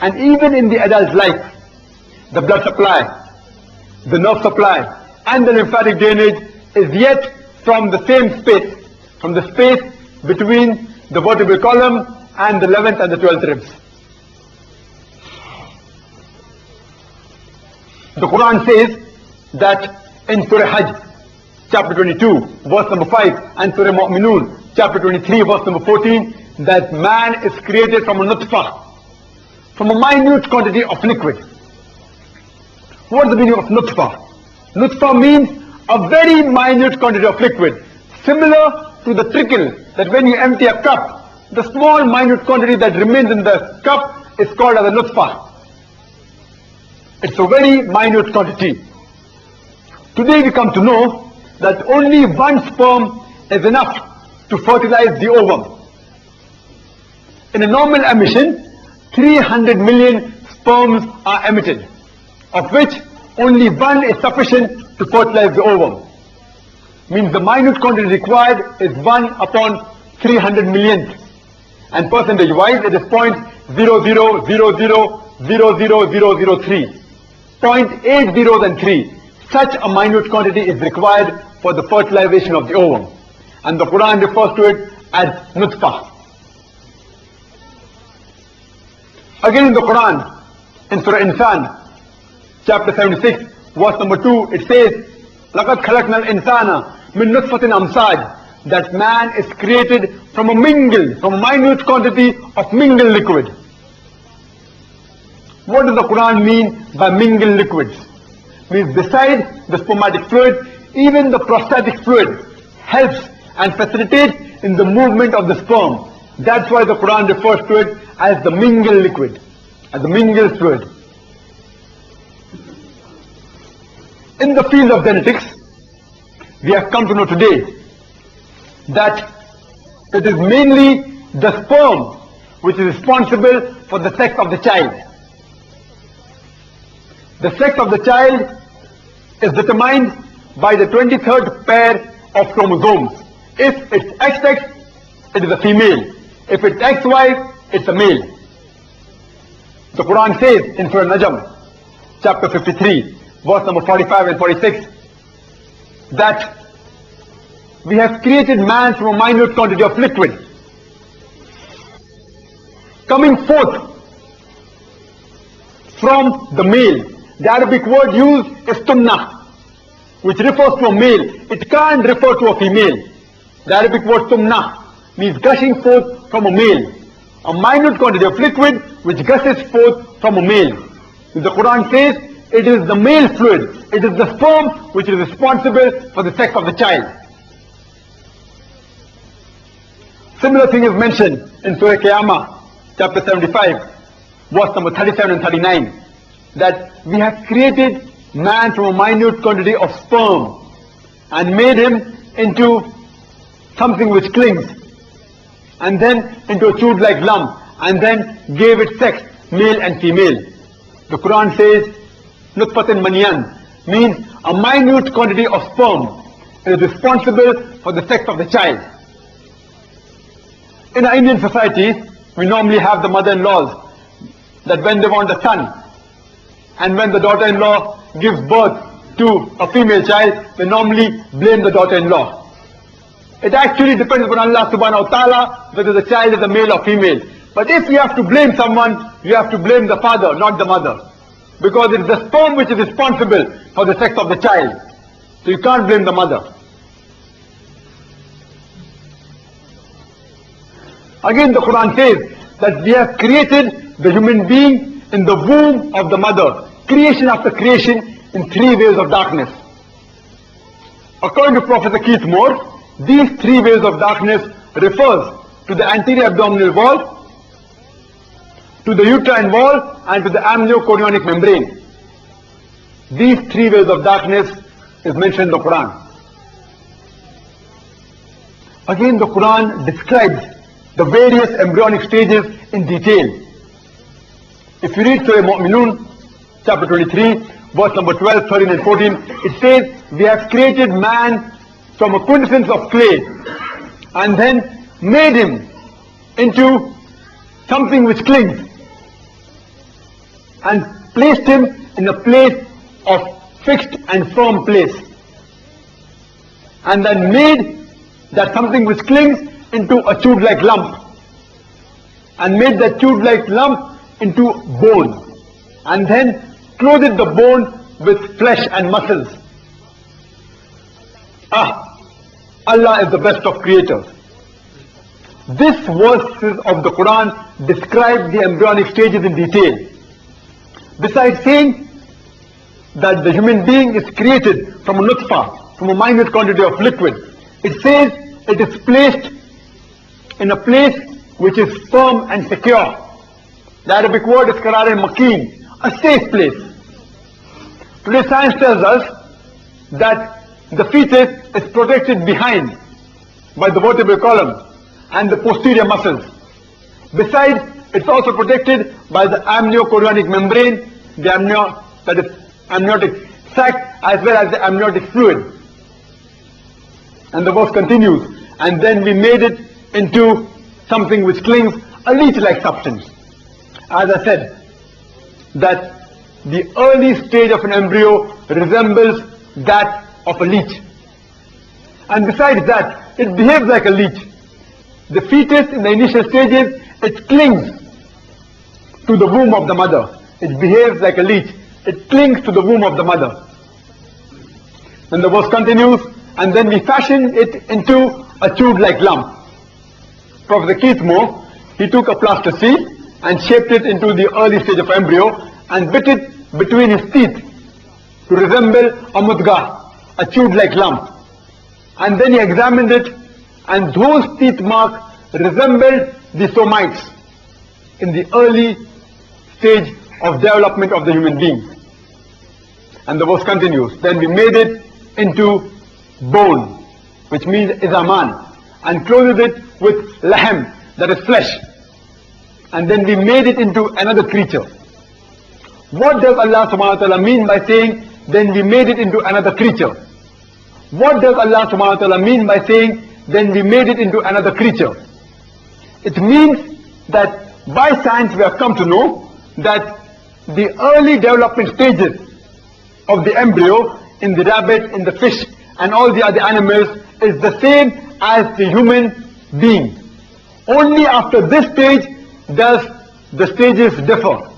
And even in the adult life, the blood supply, the nerve supply, and the lymphatic drainage is yet from the same space, from the space between the vertebral column and the 11th and the 12th ribs. The Quran says that in Surah Hajj, chapter 22, verse number 5, and Surah Mu'minun, chapter 23, verse number 14, that man is created from a nutfah, from a minute quantity of liquid. What is the meaning of nutfah? Nutfah means a very minute quantity of liquid, similar to the trickle that when you empty a cup, the small minute quantity that remains in the cup is called as a nutfah. It's a very minute quantity. Today we come to know that only one sperm is enough to fertilize the ovum. In a normal emission, 300 million sperms are emitted, of which only one is sufficient to fertilize the ovum. Means the minute quantity required is 1 upon 300 millionth, and percentage wise it is 0.000000003, 0.8003. Such a minute quantity is required for the fertilization of the ovum, and the Quran refers to it as nutfah. Again in the Quran, in Surah Insan, chapter 76, verse number 2, it says, لَقَدْ خَلَقْنَا الْإِنسَانَ مِنْ نُطْفَةٍ أَمْسَاجٍ, that man is created from a minute quantity of mingled liquid. What does the Quran mean by mingled liquids? Means besides the spermatic fluid, even the prostatic fluid helps and facilitates in the movement of the sperm. That's why the Quran refers to it as the mingled liquid, as the mingled fluid. In the field of genetics, we have come to know today that it is mainly the sperm which is responsible for the sex of the child. The sex of the child is determined by the 23rd pair of chromosomes. If it's XX, it is a female. If it's XY, it's a male. The Quran says in Surah Najm, chapter 53, verse number 45 and 46, that we have created man from a minute quantity of liquid, coming forth from the male. The Arabic word used is tumna, which refers to a male. It can't refer to a female. The Arabic word tumna means gushing forth from a male. A minute quantity of liquid which gushes forth from a male. The Quran says it is the male fluid, it is the sperm which is responsible for the sex of the child. Similar thing is mentioned in Surah Qiyamah, chapter 75, verse number 37 and 39, that we have created man from a minute quantity of sperm and made him into something which clings, and then into a chewed-like lump, and then gave it sex, male and female. The Quran says, Nutfatin Maniyan, means a minute quantity of sperm is responsible for the sex of the child. In our Indian society, we normally have the mother-in-laws that when they want a son, and when the daughter-in-law gives birth to a female child, they normally blame the daughter-in-law. It actually depends upon Allah subhanahu wa ta'ala whether the child is a male or female. But if you have to blame someone, you have to blame the father, not the mother. Because it is the sperm which is responsible for the sex of the child. So you can't blame the mother. Again the Quran says that we have created the human being in the womb of the mother. Creation after creation in 3 waves of darkness. According to Professor Keith Moore, these 3 waves of darkness refers to the anterior abdominal wall, to the uterine wall, and to the amniochorionic membrane. These 3 waves of darkness is mentioned in the Quran. Again the Quran describes the various embryonic stages in detail. If you read Surah Mu'minun, chapter 23, verse number 12, 13 and 14, it says, we have created man from a quintessence of clay and then made him into something which clings and placed him in a place of fixed and firm place, and then made that something which clings into a tube-like lump, and made that tube-like lump into bone, and then clothed the bone with flesh and muscles. Allah is the best of creators. This verses of the Quran describe the embryonic stages in detail. Besides saying that the human being is created from a nutfa, from a minute quantity of liquid, it says it is placed in a place which is firm and secure. The Arabic word is qarar al-makin, a safe place. Today science tells us that the fetus is protected behind by the vertebral column and the posterior muscles. Besides, it's also protected by the amniochorionic membrane, that is amniotic sac, as well as the amniotic fluid. And the verse continues, and then we made it into something which clings, a leech-like substance. As I said, that the early stage of an embryo resembles that of a leech. And besides that, it behaves like a leech. The fetus in the initial stages, it clings to the womb of the mother. It behaves like a leech. It clings to the womb of the mother. Then the verse continues, and then we fashion it into a tube-like lump. Professor Keithmore, he took a plaster seed and shaped it into the early stage of embryo and bit it between his teeth to resemble a mudghah, a tube-like lump. And then he examined it, and those teeth marks resembled the somites in the early stage of development of the human being. And the verse continues, then we made it into bone, which means izaman, and clothed it with lahm, that is flesh. And then we made it into another creature. What does Allah subhanahu wa ta'ala mean by saying, then we made it into another creature? What does Allah subhanahu wa ta'ala mean by saying, then we made it into another creature? It means that by science we have come to know that the early development stages of the embryo in the rabbit, in the fish, and all the other animals is the same as the human being. Only after this stage does the stages differ.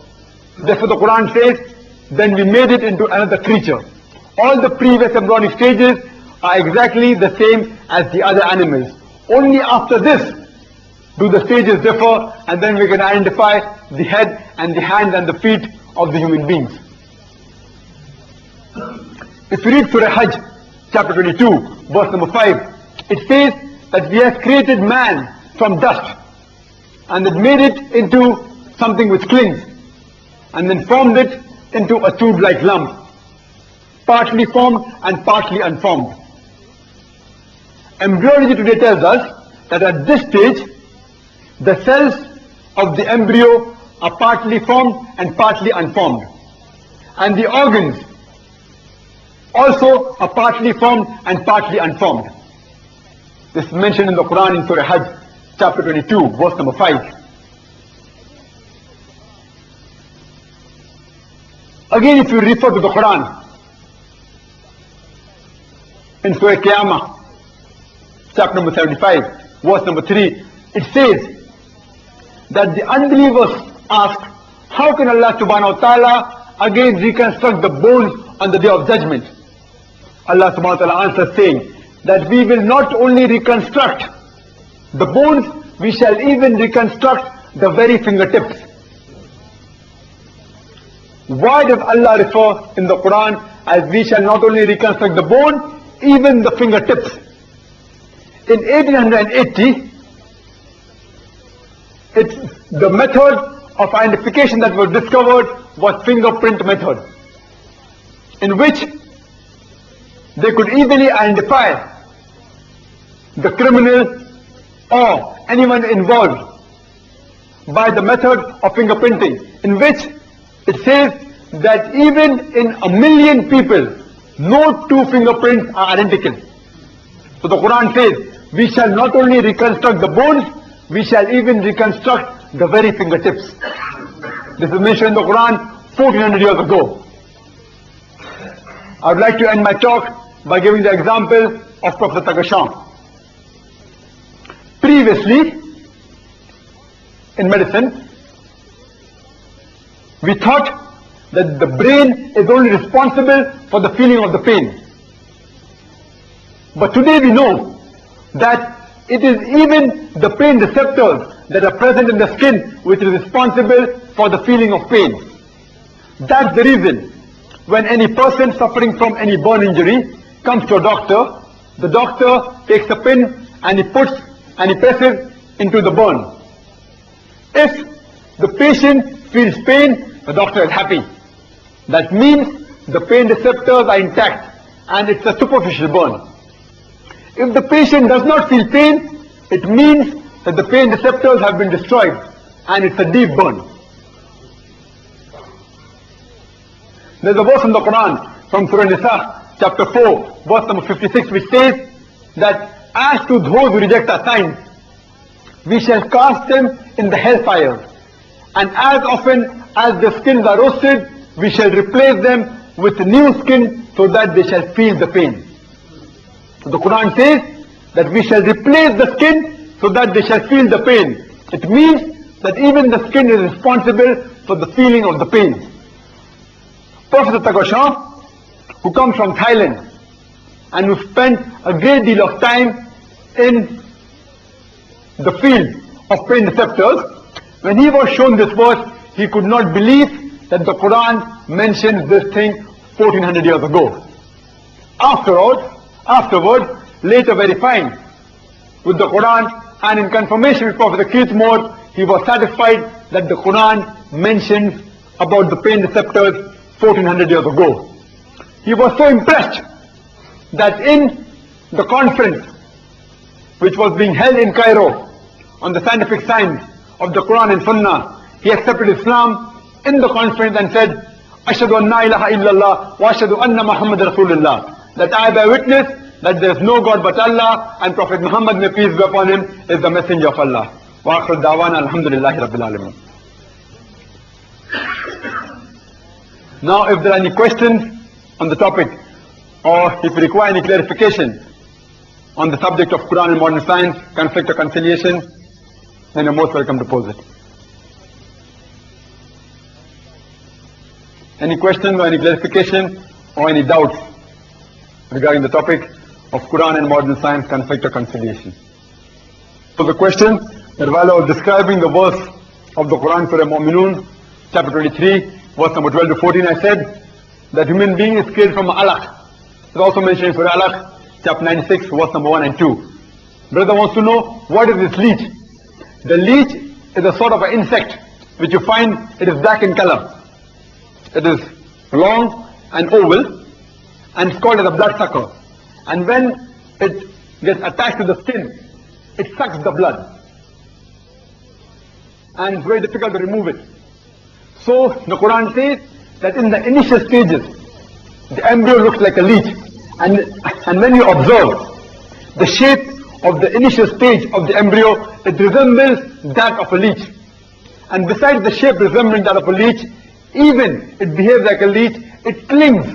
Therefore the Quran says, then we made it into another creature. All the previous embryonic stages are exactly the same as the other animals. Only after this do the stages differ, and then we can identify the head and the hands and the feet of the human beings. If you read Surah Hajj, chapter 22, verse number 5, it says that we have created man from dust, and it made it into something which clings, and then formed it into a tube-like lump, partly formed and partly unformed. Embryology today tells us that at this stage, the cells of the embryo are partly formed and partly unformed, and the organs also are partly formed and partly unformed. This is mentioned in the Quran in Surah Hajj, chapter 22, verse number 5. Again, if you refer to the Quran in Surah Qiyamah, chapter number 75, verse number 3, it says that the unbelievers ask, how can Allah subhanahu wa ta'ala again reconstruct the bones on the day of judgment? Allah subhanahu wa ta'ala answers saying that we will not only reconstruct the bones, we shall even reconstruct the very fingertips. Why does Allah refer in the Quran as we shall not only reconstruct the bone, even the fingertips? In 1880, the method of identification that was discovered was fingerprint method, in which they could easily identify the criminal or anyone involved by the method of fingerprinting, in which it says that even in 1,000,000 people, no two fingerprints are identical. So the Quran says, we shall not only reconstruct the bones, we shall even reconstruct the very fingertips. This is mentioned in the Quran 1400 years ago. I would like to end my talk by giving the example of Prophet Zakir Naik. previously, in medicine, we thought that the brain is only responsible for the feeling of the pain. But today we know that it is even the pain receptors that are present in the skin which is responsible for the feeling of pain. That's the reason when any person suffering from any burn injury comes to a doctor, the doctor takes a pin and he presses into the burn. If the patient feels pain, the doctor is happy. That means the pain receptors are intact and it's a superficial burn. If the patient does not feel pain, it means that the pain receptors have been destroyed and it's a deep burn. There's a verse in the Quran from Surah Nisa, chapter 4, verse number 56, which says that as to those who reject our signs, we shall cast them in the hellfire, and as often as the skins are roasted, we shall replace them with new skin so that they shall feel the pain. So the Quran says that we shall replace the skin so that they shall feel the pain. It means that even the skin is responsible for the feeling of the pain. Professor Takoshan, who comes from Thailand and who spent a great deal of time in the field of pain receptors, when he was shown this verse, he could not believe that the Quran mentions this thing 1400 years ago. Afterwards, later verifying with the Quran and in confirmation with Prophet Zakir, he was satisfied that the Quran mentions about the pain receptors 1400 years ago. He was so impressed that in the conference which was being held in Cairo on the scientific science of the Quran and Sunnah, he accepted Islam in the conference and said, Ashhadu an la ilaha illallah wa ashhadu anna Muhammad Rasulullah, that I bear witness that there is no God but Allah and Prophet Muhammad, may peace be upon him, is the messenger of Allah. Wa akhir da'wana alhamdulillahi rabbil alameen. Now if there are any questions on the topic, or if you require any clarification on the subject of Quran and modern science, conflict or conciliation, then you're most welcome to pose it. Any questions or any clarification or any doubts regarding the topic of Quran and modern science, conflict or conciliation? So the question that while I was describing the verse of the Quran, Surah Mu'minun, chapter 23, verse number 12 to 14, I said that human being is created from alaq. It's also mentioned in Surah Alaq, chapter 96, verse number 1 and 2. Brother wants to know, what is this leech? The leech is a sort of an insect which you find it is black in color. It is long and oval and it's called as a bloodsucker. And when it gets attached to the skin, it sucks the blood. And it's very difficult to remove it. So the Quran says that in the initial stages, the embryo looks like a leech. And when you observe the shape of the initial stage of the embryo, it resembles that of a leech. And besides the shape resembling that of a leech, even it behaves like a leech, it clings.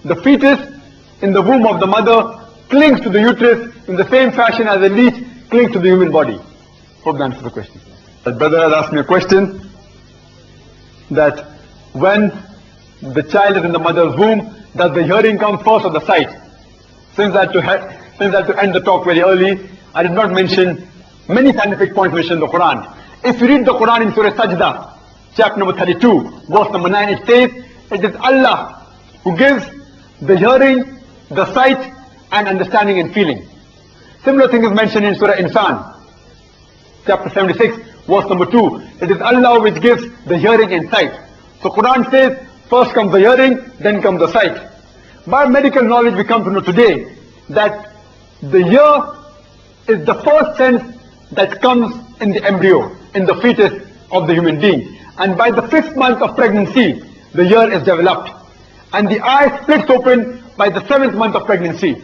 The fetus in the womb of the mother clings to the uterus in the same fashion as a leech clings to the human body. Hope that answers the question. That brother has asked me a question that when the child is in the mother's womb, does the hearing come first or the sight? Since I had to end the talk very early, I did not mention many scientific points mentioned in the Quran. If you read the Quran in Surah Sajda, chapter number 32, verse number 9, it says, it is Allah who gives the hearing, the sight, and understanding and feeling. Similar thing is mentioned in Surah Insan, chapter 76, verse number 2. It is Allah which gives the hearing and sight. So Quran says, first comes the hearing, then comes the sight. By medical knowledge we come to know today that the ear is the first sense that comes in the embryo, in the fetus of the human being. And by the 5th month of pregnancy, the ear is developed. And the eye splits open by the 7th month of pregnancy.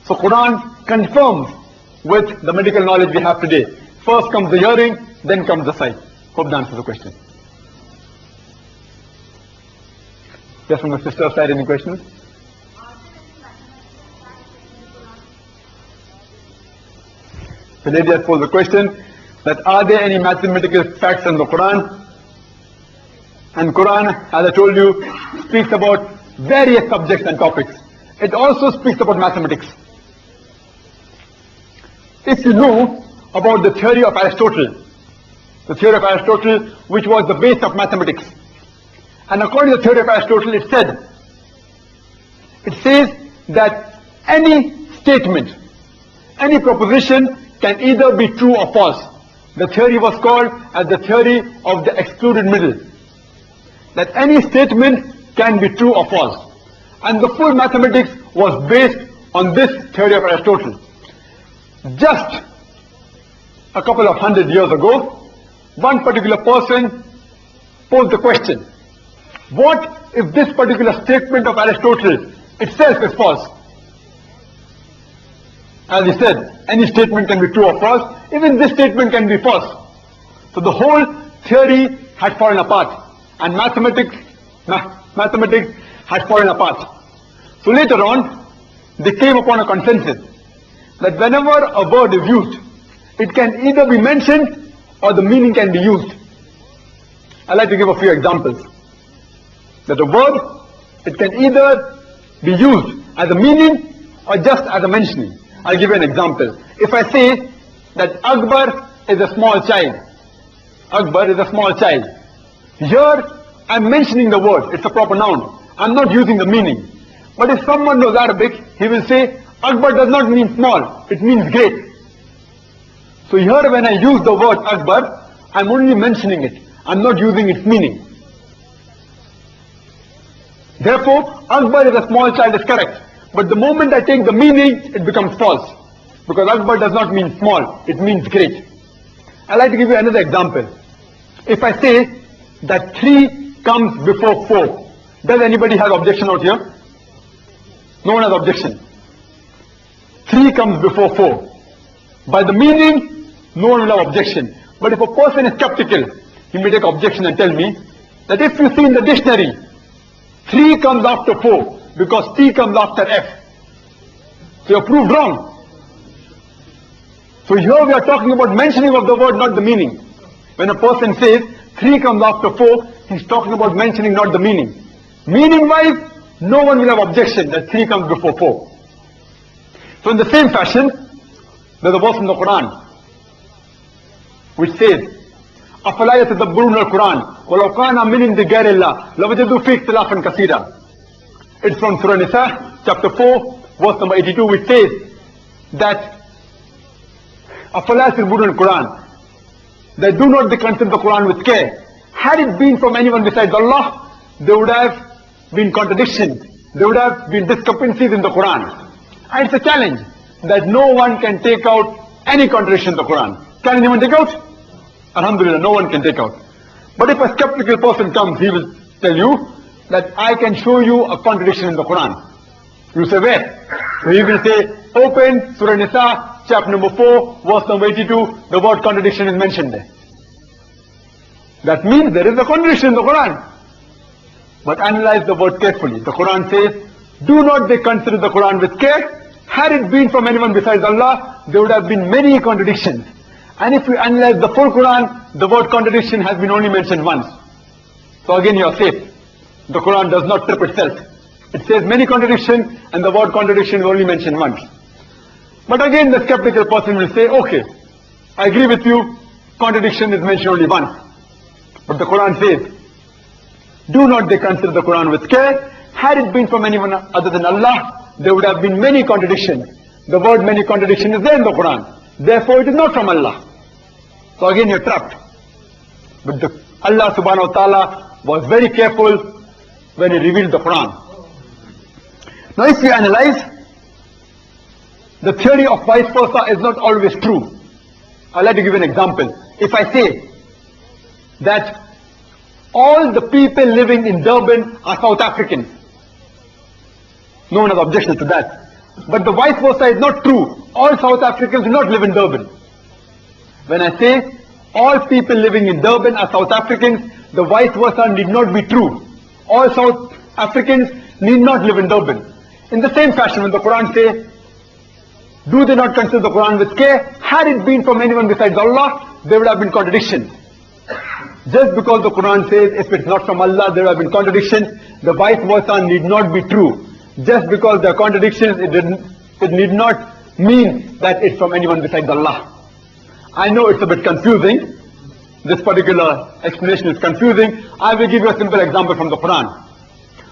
So Quran confirms with the medical knowledge we have today. First comes the hearing, then comes the sight. Hope that answers the question. Just from the sister's side, any questions? The lady has posed the question that are there any mathematical facts in the Quran? And Quran, as I told you, speaks about various subjects and topics. It also speaks about mathematics. If you know about the theory of Aristotle, which was the base of mathematics, and according to the theory of Aristotle, it says that any statement, any proposition can either be true or false. The theory was called as the theory of the excluded middle. That any statement can be true or false. And the full mathematics was based on this theory of Aristotle. Just a couple of 100 years ago, one particular person posed the question, what if this particular statement of Aristotle itself is false? As he said, any statement can be true or false, even this statement can be false. So the whole theory had fallen apart, and mathematics had fallen apart. So later on, they came upon a consensus that whenever a word is used, it can either be mentioned or the meaning can be used. I'd like to give a few examples. That a word, it can either be used as a meaning or just as a mentioning. I'll give you an example. If I say that Akbar is a small child, Akbar is a small child. Here, I'm mentioning the word, it's a proper noun. I'm not using the meaning. But if someone knows Arabic, he will say, Akbar does not mean small, it means great. So here when I use the word Akbar, I'm only mentioning it. I'm not using its meaning. Therefore, Akbar is a small child is correct. But the moment I take the meaning, it becomes false. Because Akbar does not mean small, it means great. I'd like to give you another example. If I say that 3 comes before 4, does anybody have objection out here? No one has objection. 3 comes before 4. By the meaning, no one will have objection. But if a person is skeptical, he may take objection and tell me that if you see in the dictionary, 3 comes after 4 because T comes after F. So you're proved wrong. So here we are talking about mentioning of the word, not the meaning. When a person says 3 comes after 4, he's talking about mentioning, not the meaning. Meaning-wise, no one will have objection that 3 comes before 4. So in the same fashion, there's a verse in the Quran which says, أَفَلَا يَتَدَبَّرُونَ الْقُرْآنَ وَلَوْ كَانَ مِنْ عِنْدِ غَيْرِ اللَّهِ لَوَجَدُوا فِيهِ اخْتِلَافًا كَثِيرًا. It's from Surah Nisa, chapter 4, verse number 82, which says that أَفَلَا يَتَدَبَّرُونَ الْقُرْآنَ, they do not consider the Quran with care. Had it been from anyone besides Allah, there would have been contradictions, there would have been discrepancies in the Quran. And it's a challenge that no one can take out any contradiction in the Quran. Can anyone take out? Alhamdulillah, no one can take out. But if a skeptical person comes, he will tell you that I can show you a contradiction in the Quran. You say, where? So he will say, open Surah Nisa, chapter number 4, verse number 82, the word contradiction is mentioned there. That means there is a contradiction in the Quran. But analyze the word carefully. The Quran says, do not they consider the Quran with care. Had it been from anyone besides Allah, there would have been many contradictions. And if you analyze the full Quran, the word contradiction has been only mentioned once. So again you are safe. The Quran does not trip itself. It says many contradictions and the word contradiction is only mentioned once. But again the skeptical person will say, okay, I agree with you, contradiction is mentioned only once. But the Quran says, do not they consider the Quran with care. Had it been from anyone other than Allah, there would have been many contradictions. The word many contradiction is there in the Quran. Therefore it is not from Allah. So again you're trapped. But Allah subhanahu wa ta'ala was very careful when He revealed the Quran. Now if we analyze, the theory of vice versa is not always true. I'd like to give an example. If I say that all the people living in Durban are South Africans, no one has objection to that. But the vice versa is not true. All South Africans do not live in Durban. When I say all people living in Durban are South Africans, the vice versa need not be true. All South Africans need not live in Durban. In the same fashion, when the Quran says, Do they not consider the Quran with care? Had it been from anyone besides Allah, there would have been contradiction. Just because the Quran says if it's not from Allah, there would have been contradiction, the vice versa need not be true. Just because there are contradictions, it need not mean that it's from anyone besides Allah. I know it's a bit confusing. This particular explanation is confusing. I will give you a simple example from the Quran.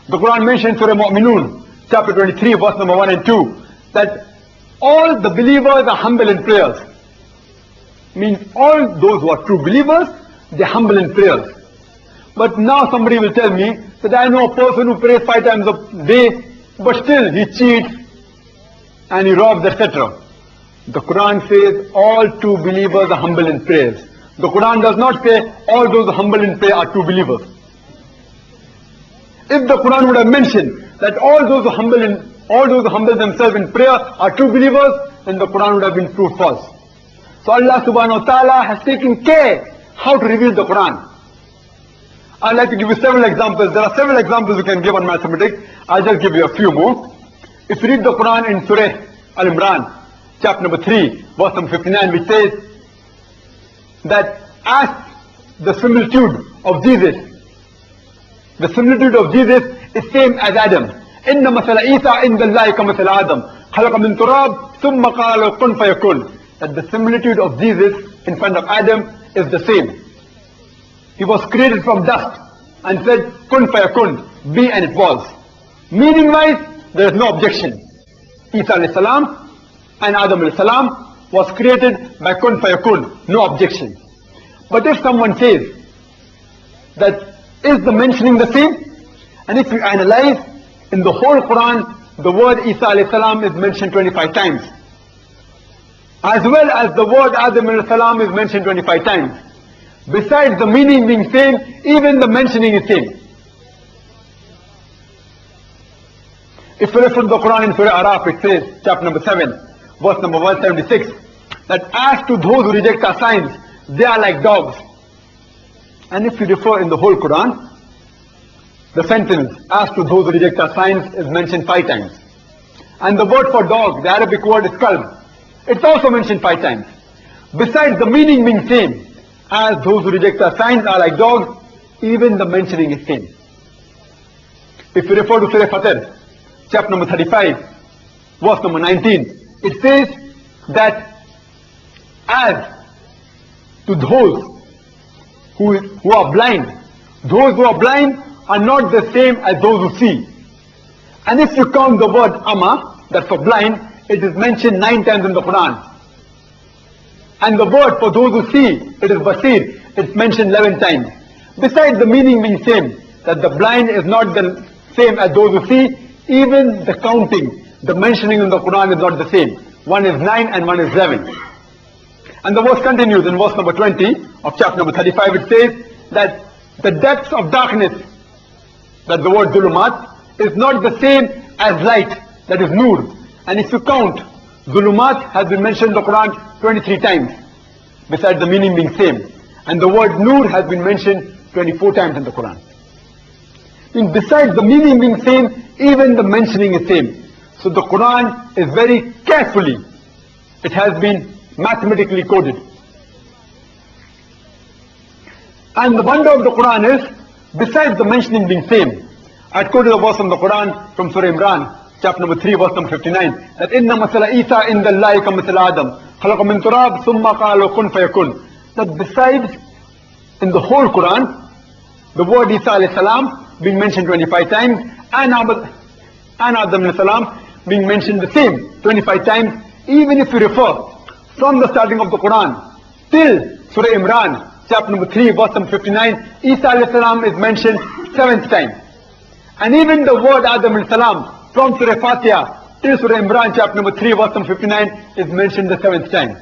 The Quran mentions Surah Mu'minun, chapter 23, verse number 1 and 2, that all the believers are humble in prayers. Means all those who are true believers, they are humble in prayers. But now somebody will tell me that I know a person who prays 5 times a day, but still he cheats and he robs, etc. The Quran says all true believers are humble in prayers. The Quran does not say all those humble in prayer are true believers. If the Quran would have mentioned that all those who humble themselves in prayer are true believers, then the Quran would have been proved false. So Allah subhanahu wa ta'ala has taken care how to reveal the Quran. I'd like to give you several examples. There are several examples you can give on mathematics. I'll just give you a few more. If you read the Quran in Surah Al-Imran, chapter number 3, verse number 59, which says that as the similitude of Jesus is same as Adam. إِنَّ مَثَلَ عِيسَى عِنْدَ اللَّهِ كَمَثَلَ آدَمَ خَلَقَ مِنْ تُرَابٍ ثُمَّ قَالَ كُنْ فَيَكُنْ. That the similitude of Jesus in front of Adam is the same. He was created from dust and said, Kun fayakun, be, and it was. Meaning wise, there is no objection. Isa alayhi salam and Adam alayhi salam was created by kun fayakun, no objection. But if someone says that is the mentioning the same, and if you analyze in the whole Quran, the word Isa alayhi salam is mentioned 25 times. As well as the word Adam alayhi salam is mentioned 25 times. Besides the meaning being same, even the mentioning is same. If you refer to the Quran in Surah Araf, it says, chapter number 7, verse number 176, that as to those who reject our signs, they are like dogs. And if you refer in the whole Quran, the sentence, as to those who reject our signs, is mentioned 5 times. And the word for dog, the Arabic word is kalb, it's also mentioned 5 times. Besides the meaning being same, as those who reject our signs are like dogs, even the mentioning is same. If you refer to Surah Fatir, chapter number 35, verse number 19, it says that as to those who are blind, those who are blind are not the same as those who see. And if you count the word ama, that for blind, it is mentioned 9 times in the Quran. And the word for those who see, it is basir, it's mentioned 11 times. Besides the meaning being same, that the blind is not the same as those who see, even the counting, the mentioning in the Quran is not the same. One is 9 and one is 11. And the verse continues in verse number 20 of chapter number 35, it says that the depths of darkness, that the word zulumat, is not the same as light, that is nur. And if you count, zulumat has been mentioned in the Quran 23 times, besides the meaning being same. And the word nur has been mentioned 24 times in the Quran. And besides the meaning being same, even the mentioning is same. So the Quran is very carefully, it has been mathematically coded. And the wonder of the Quran is, besides the mentioning being same, I quoted a verse from the Quran from Surah Imran, chapter number 3, verse number 59, that inna masala Isa inda Allahi ka masala Adam khalaqa min turab thumma qala kun fayakun. That besides in the whole Quran, the word Isa alayhi salam being mentioned 25 times and Adam alayhi salam being mentioned the same 25 times, even if you refer from the starting of the Quran till Surah Imran, chapter number 3, verse number 59, Isa alayhi salam is mentioned 7th time. And even the word Adam alayhi salam from Surah Fatiha till Surah Imran, chapter number 3, verse number 59 is mentioned the 7th time.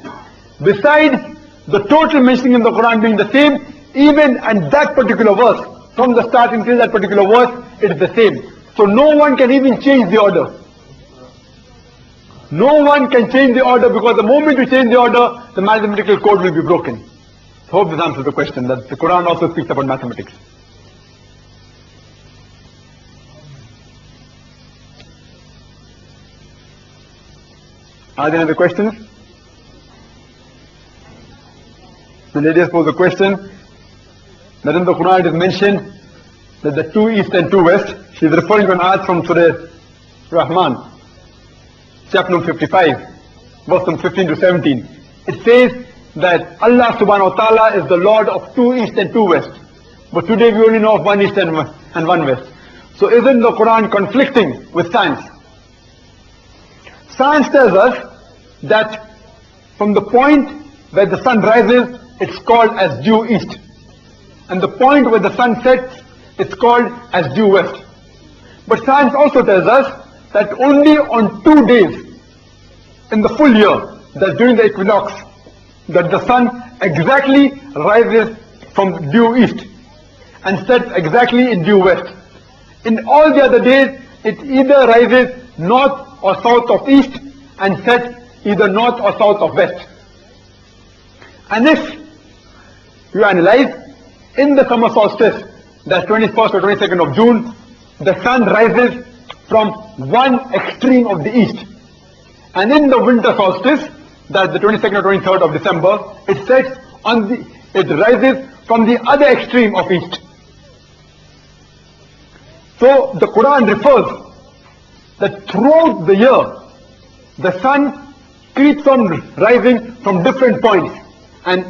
Besides the total mentioning in the Quran being the same, even and that particular verse, from the starting till that particular verse, it is the same. So no one can even change the order. No one can change the order, because the moment you change the order, the mathematical code will be broken. So hope this answers the question, that the Quran also speaks about mathematics. Are there any other questions? The lady has posed a question that in the Quran it is mentioned that the two east and two west. She is referring to an ayat from Surah Rahman, chapter number 55, verse number 15 to 17. It says that Allah subhanahu wa ta'ala is the Lord of two east and two west. But today we only know of one east and one west. So isn't the Quran conflicting with science? Science tells us that from the point where the sun rises, it's called as due east. And the point where the sun sets, it's called as due west. But science also tells us that only on 2 days in the full year, that during the equinox, that the sun exactly rises from due east and sets exactly in due west. In all the other days, it either rises north or south of east and sets either north or south of west. And if you analyze, in the summer solstice, that's 21st or 22nd of June, the sun rises from one extreme of the east. And in the winter solstice, that's the 22nd or 23rd of December, it rises from the other extreme of east. So the Quran refers that throughout the year, the sun keeps on rising from different points, and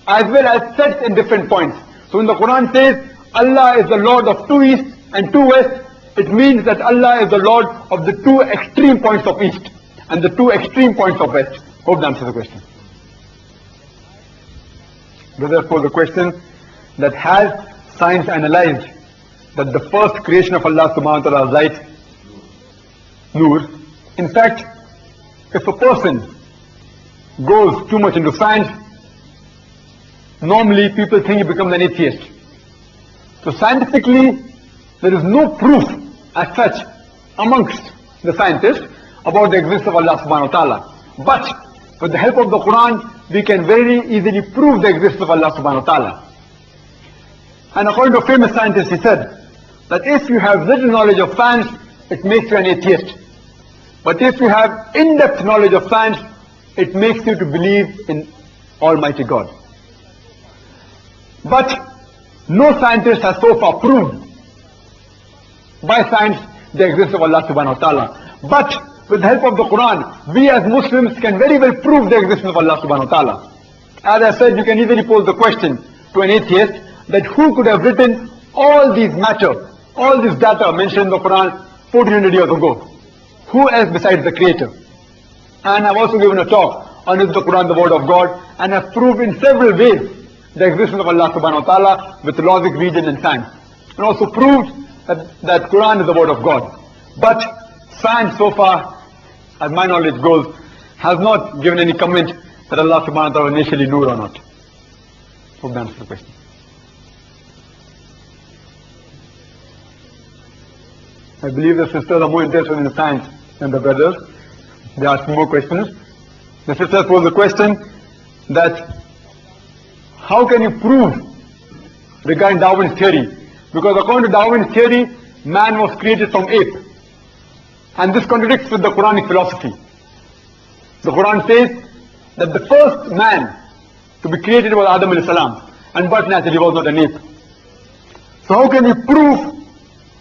as well as sets in different points. So when the Quran says Allah is the Lord of two east and two west, it means that Allah is the Lord of the two extreme points of east and the two extreme points of west. Hope that answers the question. Therefore the question that has science analyzed that the first creation of Allah subhanahu wa ta'ala is light, nur. In fact, if a person goes too much into science, normally people think he becomes an atheist. So scientifically, there is no proof as such amongst the scientists about the existence of Allah subhanahu wa ta'ala. But with the help of the Quran, we can very easily prove the existence of Allah subhanahu wa ta'ala. And according to a famous scientist, he said that if you have little knowledge of science, it makes you an atheist. But if you have in-depth knowledge of science, it makes you to believe in Almighty God. But no scientist has so far proved by science the existence of Allah subhanahu wa ta'ala. But with the help of the Quran, we as Muslims can very well prove the existence of Allah subhanahu wa ta'ala. As I said, you can easily pose the question to an atheist that who could have written all these matter, all this data mentioned in the Quran 1400 years ago? Who else besides the Creator? And I've also given a talk on is the Quran the word of God, and have proved in several ways the existence of Allah subhanahu wa ta'ala with logic, reason and science. And also proved that Quran is the word of God. But science so far, as my knowledge goes, has not given any comment that Allah subhanahu wa ta'ala initially knew or not. Hope that answers the question. I believe the sisters are more interested in the science than the brothers. They ask more questions. The sisters pose the question that how can you prove regarding Darwin's theory? Because according to Darwin's theory, man was created from ape. And this contradicts with the Quranic philosophy. The Quran says that the first man to be created was Adam alayhi salam, and but naturally was not an ape. So how can you prove,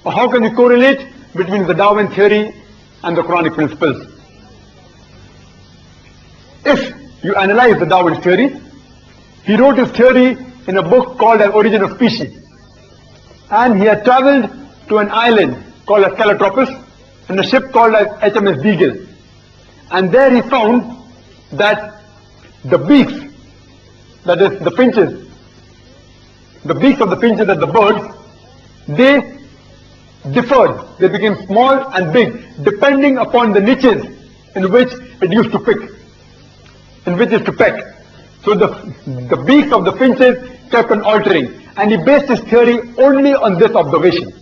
or how can you correlate between the Darwin theory and the Quranic principles? If you analyze the Darwin theory, he wrote his theory in a book called An Origin of Species. And he had traveled to an island called as Calotropis in a ship called as HMS Beagle. And there he found that the beaks, that is the finches, the beaks of the finches and the birds, they differed. They became small and big depending upon the niches in which it used to pick, in which it used to peck. So the beaks of the finches kept on altering, and he based his theory only on this observation.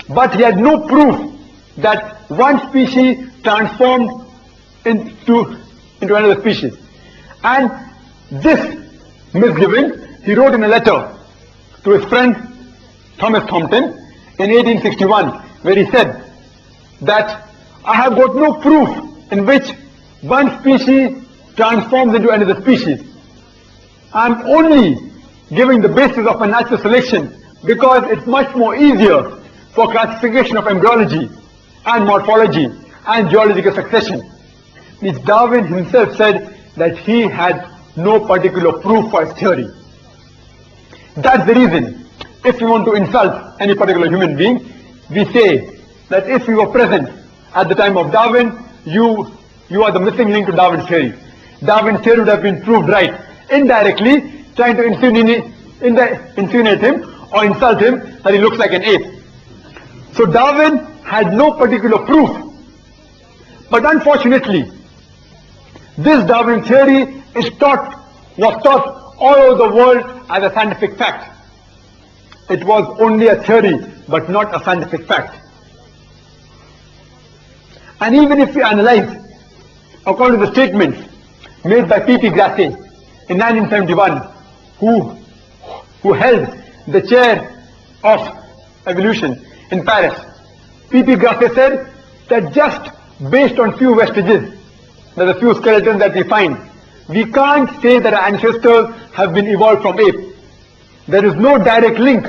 But he had no proof that one species transformed into another species. And this misgiving he wrote in a letter to his friend Thomas Thompson in 1861, where he said that I have got no proof in which one species transforms into another species. I'm only giving the basis of a natural selection because it's much more easier for classification of embryology and morphology and geological succession. Means Darwin himself said that he had no particular proof for his theory. That's the reason, if we want to insult any particular human being, we say that if you were present at the time of Darwin, you are the missing link to Darwin's theory. Darwin's theory would have been proved right, indirectly trying to insinuate him or insult him that he looks like an ape. So Darwin had no particular proof. But unfortunately, this Darwin theory was taught all over the world as a scientific fact. It was only a theory, but not a scientific fact. And even if we analyze, according to the statements made by P.P. Grasset in 1971, who held the chair of evolution in Paris, P.P. Grasset said that just based on few vestiges, the few skeletons that we find, we can't say that our ancestors have been evolved from ape. There is no direct link.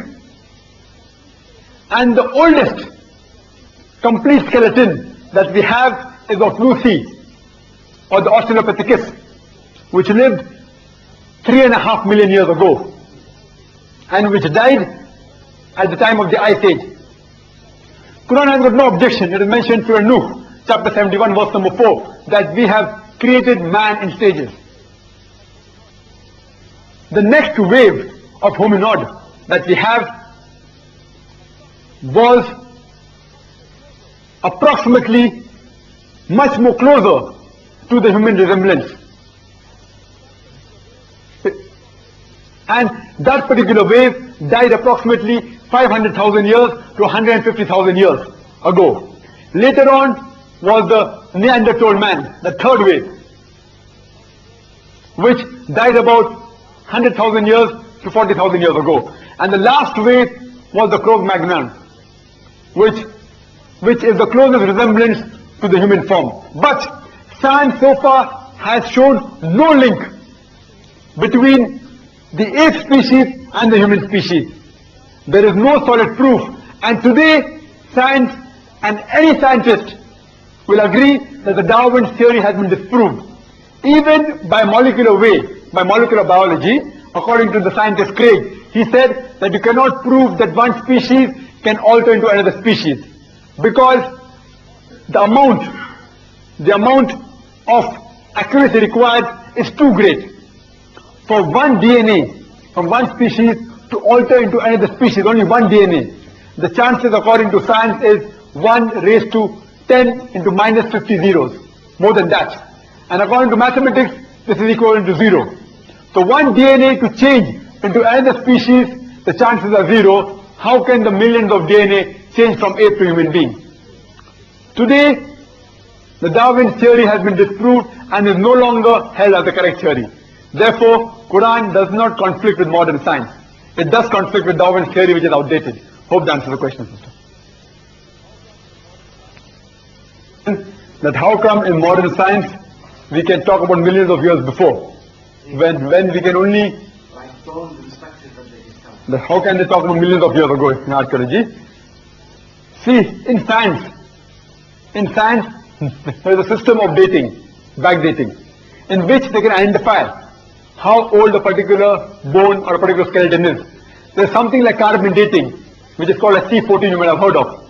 And the oldest complete skeleton that we have is of Lucy, or the Australopithecus, which lived 3.5 million years ago, and which died at the time of the Ice Age. Quran has got no objection. It is mentioned through Nuh, chapter 71, verse number 4, that we have created man in stages. The next wave of hominid that we have was approximately much more closer to the human resemblance. And that particular wave died approximately 500,000 years to 150,000 years ago. Later on was the Neanderthal man, the third wave, which died about 100,000 years to 40,000 years ago. And the last wave was the Cro-Magnon, which is the closest resemblance to the human form. But science so far has shown no link between the ape species and the human species. There is no solid proof. And today, science and any scientist will agree that the Darwin theory has been disproved. Even by molecular way, by molecular biology, according to the scientist Craig, he said that you cannot prove that one species can alter into another species, because the amount of accuracy required is too great. For one DNA from one species to alter into another species, only one DNA, the chances according to science is 1 raised to 10 into minus 50 zeros, more than that. And according to mathematics, this is equivalent to 0. So one DNA to change into another species, the chances are 0. How can the millions of DNA change from ape to human being? Today, the Darwin theory has been disproved and is no longer held as the correct theory. Therefore, Quran does not conflict with modern science. It does conflict with Darwin's theory, which is outdated. Hope that answers the question, sister. That how come in modern science we can talk about millions of years before, when we can only, that how can they talk about millions of years ago in archaeology? See, in science there is a system of dating, backdating, in which they can identify how old a particular bone or a particular skeleton is. There is something like carbon dating, which is called a C14, you might have heard of.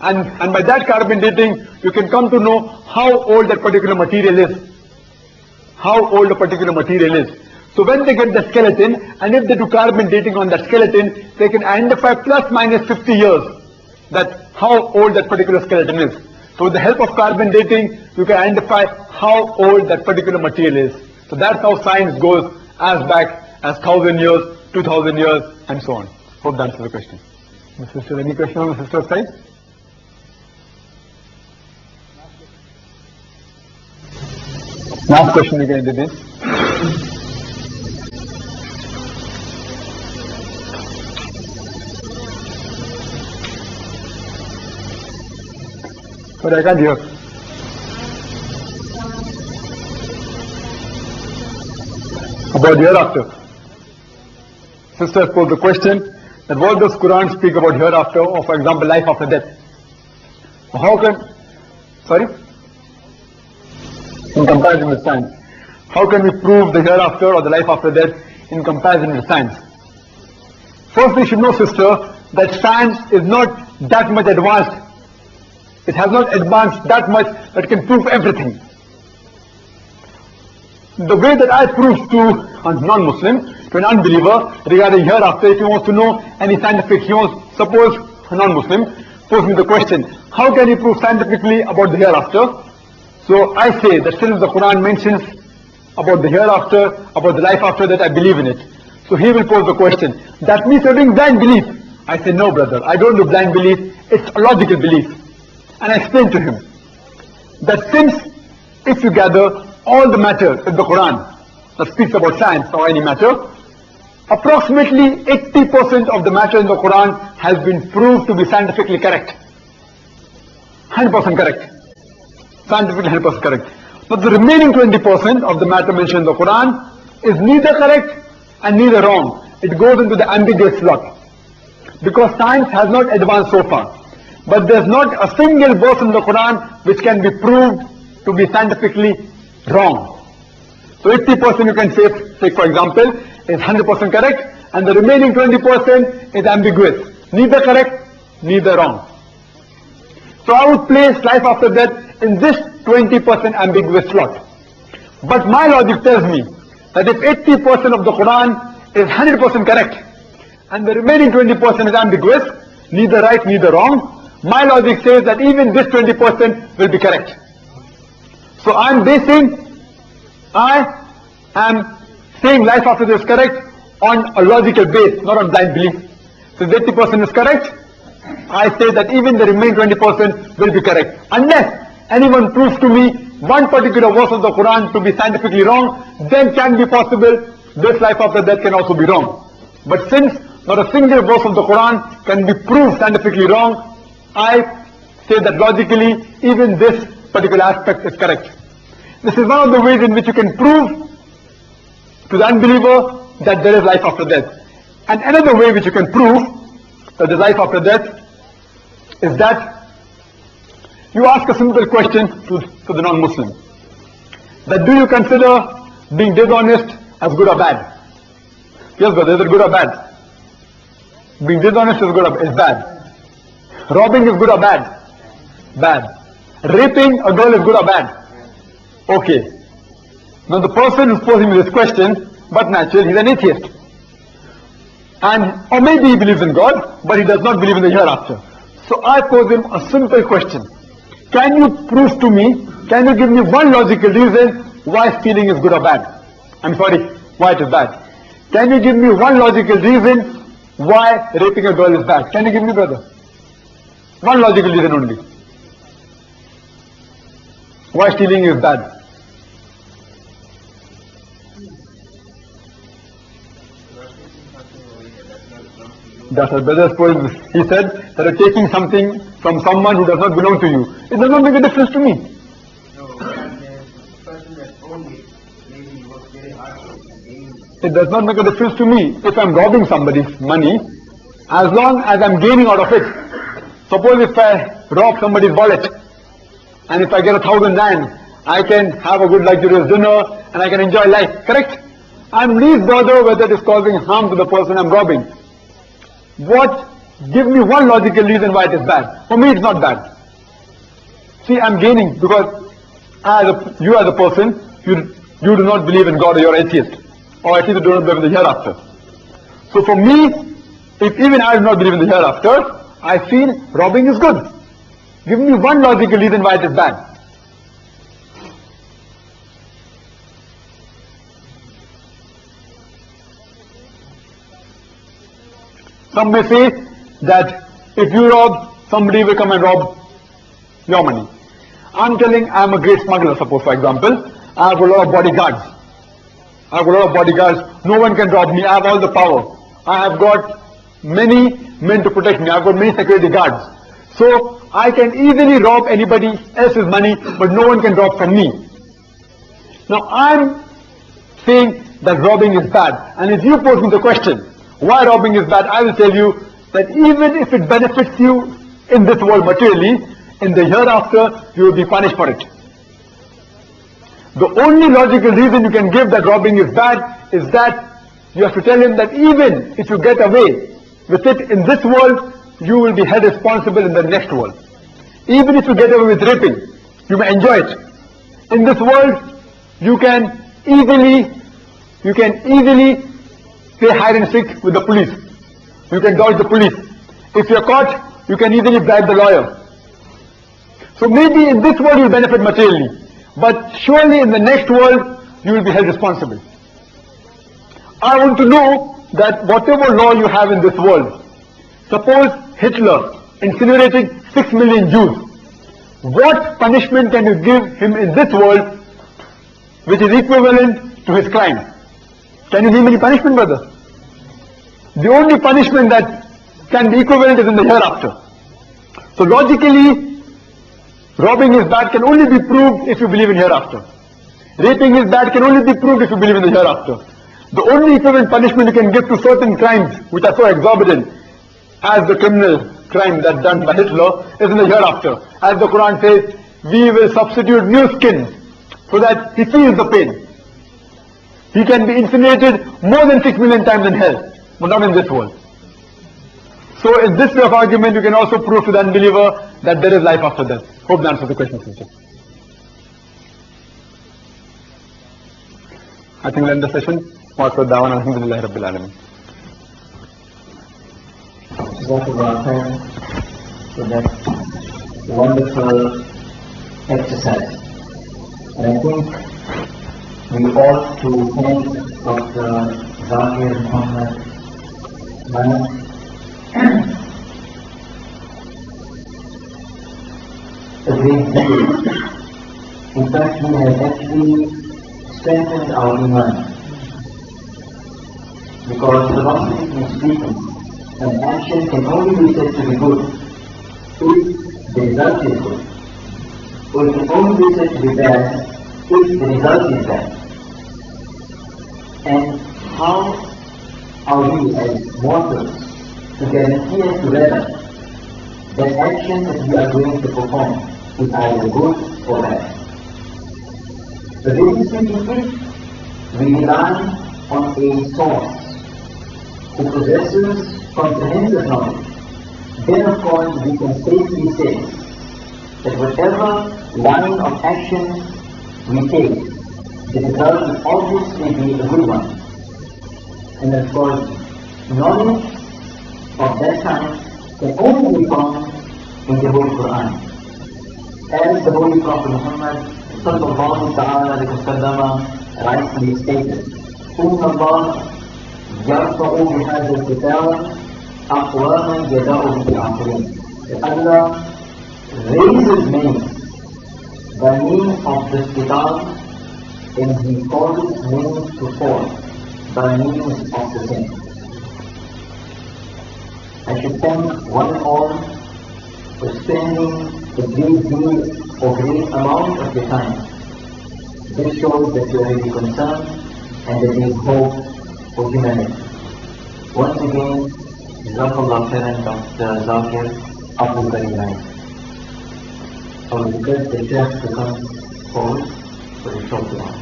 And by that carbon dating, you can come to know how old that particular material is. How old a particular material is. So when they get the skeleton, and if they do carbon dating on that skeleton, they can identify plus minus 50 years that how old that particular skeleton is. So with the help of carbon dating, you can identify how old that particular material is. So that's how science goes as back as 1,000 years, 2,000 years, and so on. Hope that answers the question. Sister, any question on the sister's side? Last question we can do this. But I can't hear. about the hereafter. Sisters posed the question that what does Quran speak about hereafter, or for example life after death? How can, sorry? In comparison with science. How can we prove the hereafter or the life after death in comparison with science? First we should know, sister, that science is not that much advanced. It has not advanced that much that can prove everything. The way that I prove to a non-Muslim, to an unbeliever regarding hereafter, if he wants to know any scientific, suppose a non-Muslim pose me the question, how can he prove scientifically about the hereafter? So I say that since the Quran mentions about the hereafter, about the life after that, I believe in it. So he will pose the question, that means you're doing blind belief. I say, no brother, I don't do blind belief, it's a logical belief. And I explain to him that since if you gather all the matter in the Quran that speaks about science or any matter, approximately 80% of the matter in the Quran has been proved to be scientifically correct. 100% correct. Scientifically 100% correct. But the remaining 20% of the matter mentioned in the Quran is neither correct and neither wrong. It goes into the ambiguous slot. Because science has not advanced so far. But there's not a single verse in the Quran which can be proved to be scientifically wrong. So 80% you can say, take for example, is 100% correct, and the remaining 20% is ambiguous. Neither correct, neither wrong. So I would place life after death in this 20% ambiguous slot. But my logic tells me that if 80% of the Quran is 100% correct, and the remaining 20% is ambiguous, neither right, neither wrong, my logic says that even this 20% will be correct. So I am saying life after this is correct on a logical base, not on blind belief. Since 80% is correct, I say that even the remaining 20% will be correct. Unless anyone proves to me one particular verse of the Quran to be scientifically wrong, then can be possible this life after death can also be wrong. But since not a single verse of the Quran can be proved scientifically wrong, I say that logically even this particular aspect is correct. This is one of the ways in which you can prove to the unbeliever that there is life after death. And another way which you can prove that there is life after death is that you ask a simple question to the non-Muslim. That do you consider being dishonest as good or bad? Yes brother, is it good or bad? Being dishonest is good or is bad. Robbing is good or bad? Bad. Raping a girl is good or bad? Okay. Now the person who's posing me this question, but naturally he's an atheist. Or maybe he believes in God, but he does not believe in the hereafter. So I pose him a simple question. Can you prove to me, can you give me one logical reason why stealing is good or bad? I'm sorry, why it is bad. Can you give me one logical reason why raping a girl is bad? Can you give me, brother? One logical reason only. Why stealing is bad? That's what brother spoils. He said that you're taking something from someone who does not belong to you. It does not make a difference to me. No, the person that owned it, maybe he worked very hard for it. It does not make a difference to me if I'm robbing somebody's money, as long as I'm gaining out of it. Suppose if I rob somebody's wallet, and if I get 1,000 rand, I can have a good luxurious dinner, and I can enjoy life, correct? I'm least bothered whether it is causing harm to the person I'm robbing. Give me one logical reason why it is bad. For me it's not bad. See, I'm gaining because you as a person, you do not believe in God, or you're atheist. Or at least you do not believe in the hereafter. So for me, if even I do not believe in the hereafter, I feel robbing is good. Give me one logical reason why it is bad. Some may say that if you rob, somebody will come and rob your money. I'm telling I'm a great smuggler, suppose for example. I have a lot of bodyguards. No one can rob me. I have all the power. I have got many men to protect me. I've got many security guards. So I can easily rob anybody else's money, but no one can rob from me. Now I'm saying that robbing is bad. And if you pose me the question, why robbing is bad, I will tell you that even if it benefits you in this world materially, in the hereafter, you will be punished for it. The only logical reason you can give that robbing is bad is that you have to tell him that even if you get away with it in this world, you will be held responsible in the next world. Even if you get away with raping, you may enjoy it. In this world, you can easily play hide and seek with the police. You can dodge the police. If you're caught, you can easily bribe the lawyer. So maybe in this world you will benefit materially, but surely in the next world you will be held responsible. I want to know that whatever law you have in this world, suppose Hitler incinerated 6 million Jews, what punishment can you give him in this world which is equivalent to his crime? Can you name any punishment, brother? The only punishment that can be equivalent is in the hereafter. So logically, robbing is bad can only be proved if you believe in hereafter. Raping is bad can only be proved if you believe in the hereafter. The only equivalent punishment you can give to certain crimes which are so exorbitant as the criminal crime that's done by Hitler is in the hereafter. As the Quran says, we will substitute new skins so that he feels the pain. He can be incinerated more than 6 million times in hell, but not in this world. So in this way of argument, you can also prove to the unbeliever that there is life after death. Hope that answers the question, sister. I think we'll end the session. Also, Dawan Alhamdulillah Rabbil Alameen. Jazakallah khair for that wonderful exercise. And I think we ought to thank Dr. Zakir Naik a great deal. In fact, he has actually strengthened our iman. Because philosophically speaking, an action can only be said to be good if the result is good, or it can only be said to be bad if the result is bad. And how are we as mortals to guarantee as to whether that action that we are going to perform is either good or bad? The very simple is we rely on a source who possesses comprehensive knowledge. Then of course we can safely say that whatever line of action we take, the result will obviously be a good one. And of course, knowledge of that kind can only be found in the Holy Quran. As the Holy Prophet Muhammad sallallahu ta'ala alayhi wa sallam rightly stated, Inna Allah yarfa'u bihadha al-kitab aqwaman yada'u bil-akhirin. That Allah raises men by means of this kitab, and He causes men to fall by means of the same. I should thank one and all for spending a great deal or great amount of your time. This shows that you are really concerned and that there is hope for humanity. Once again, Jazakallah khairan, Dr. Zakir Naik. I will request the chef to come forward for a short remark.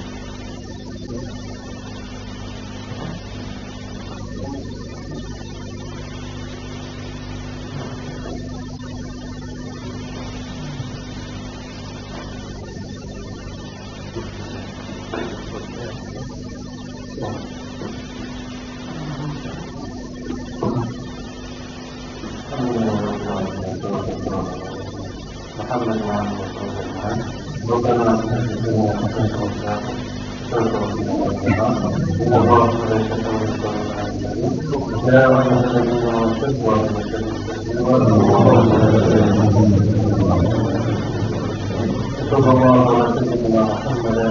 صلى الله على سيدنا محمد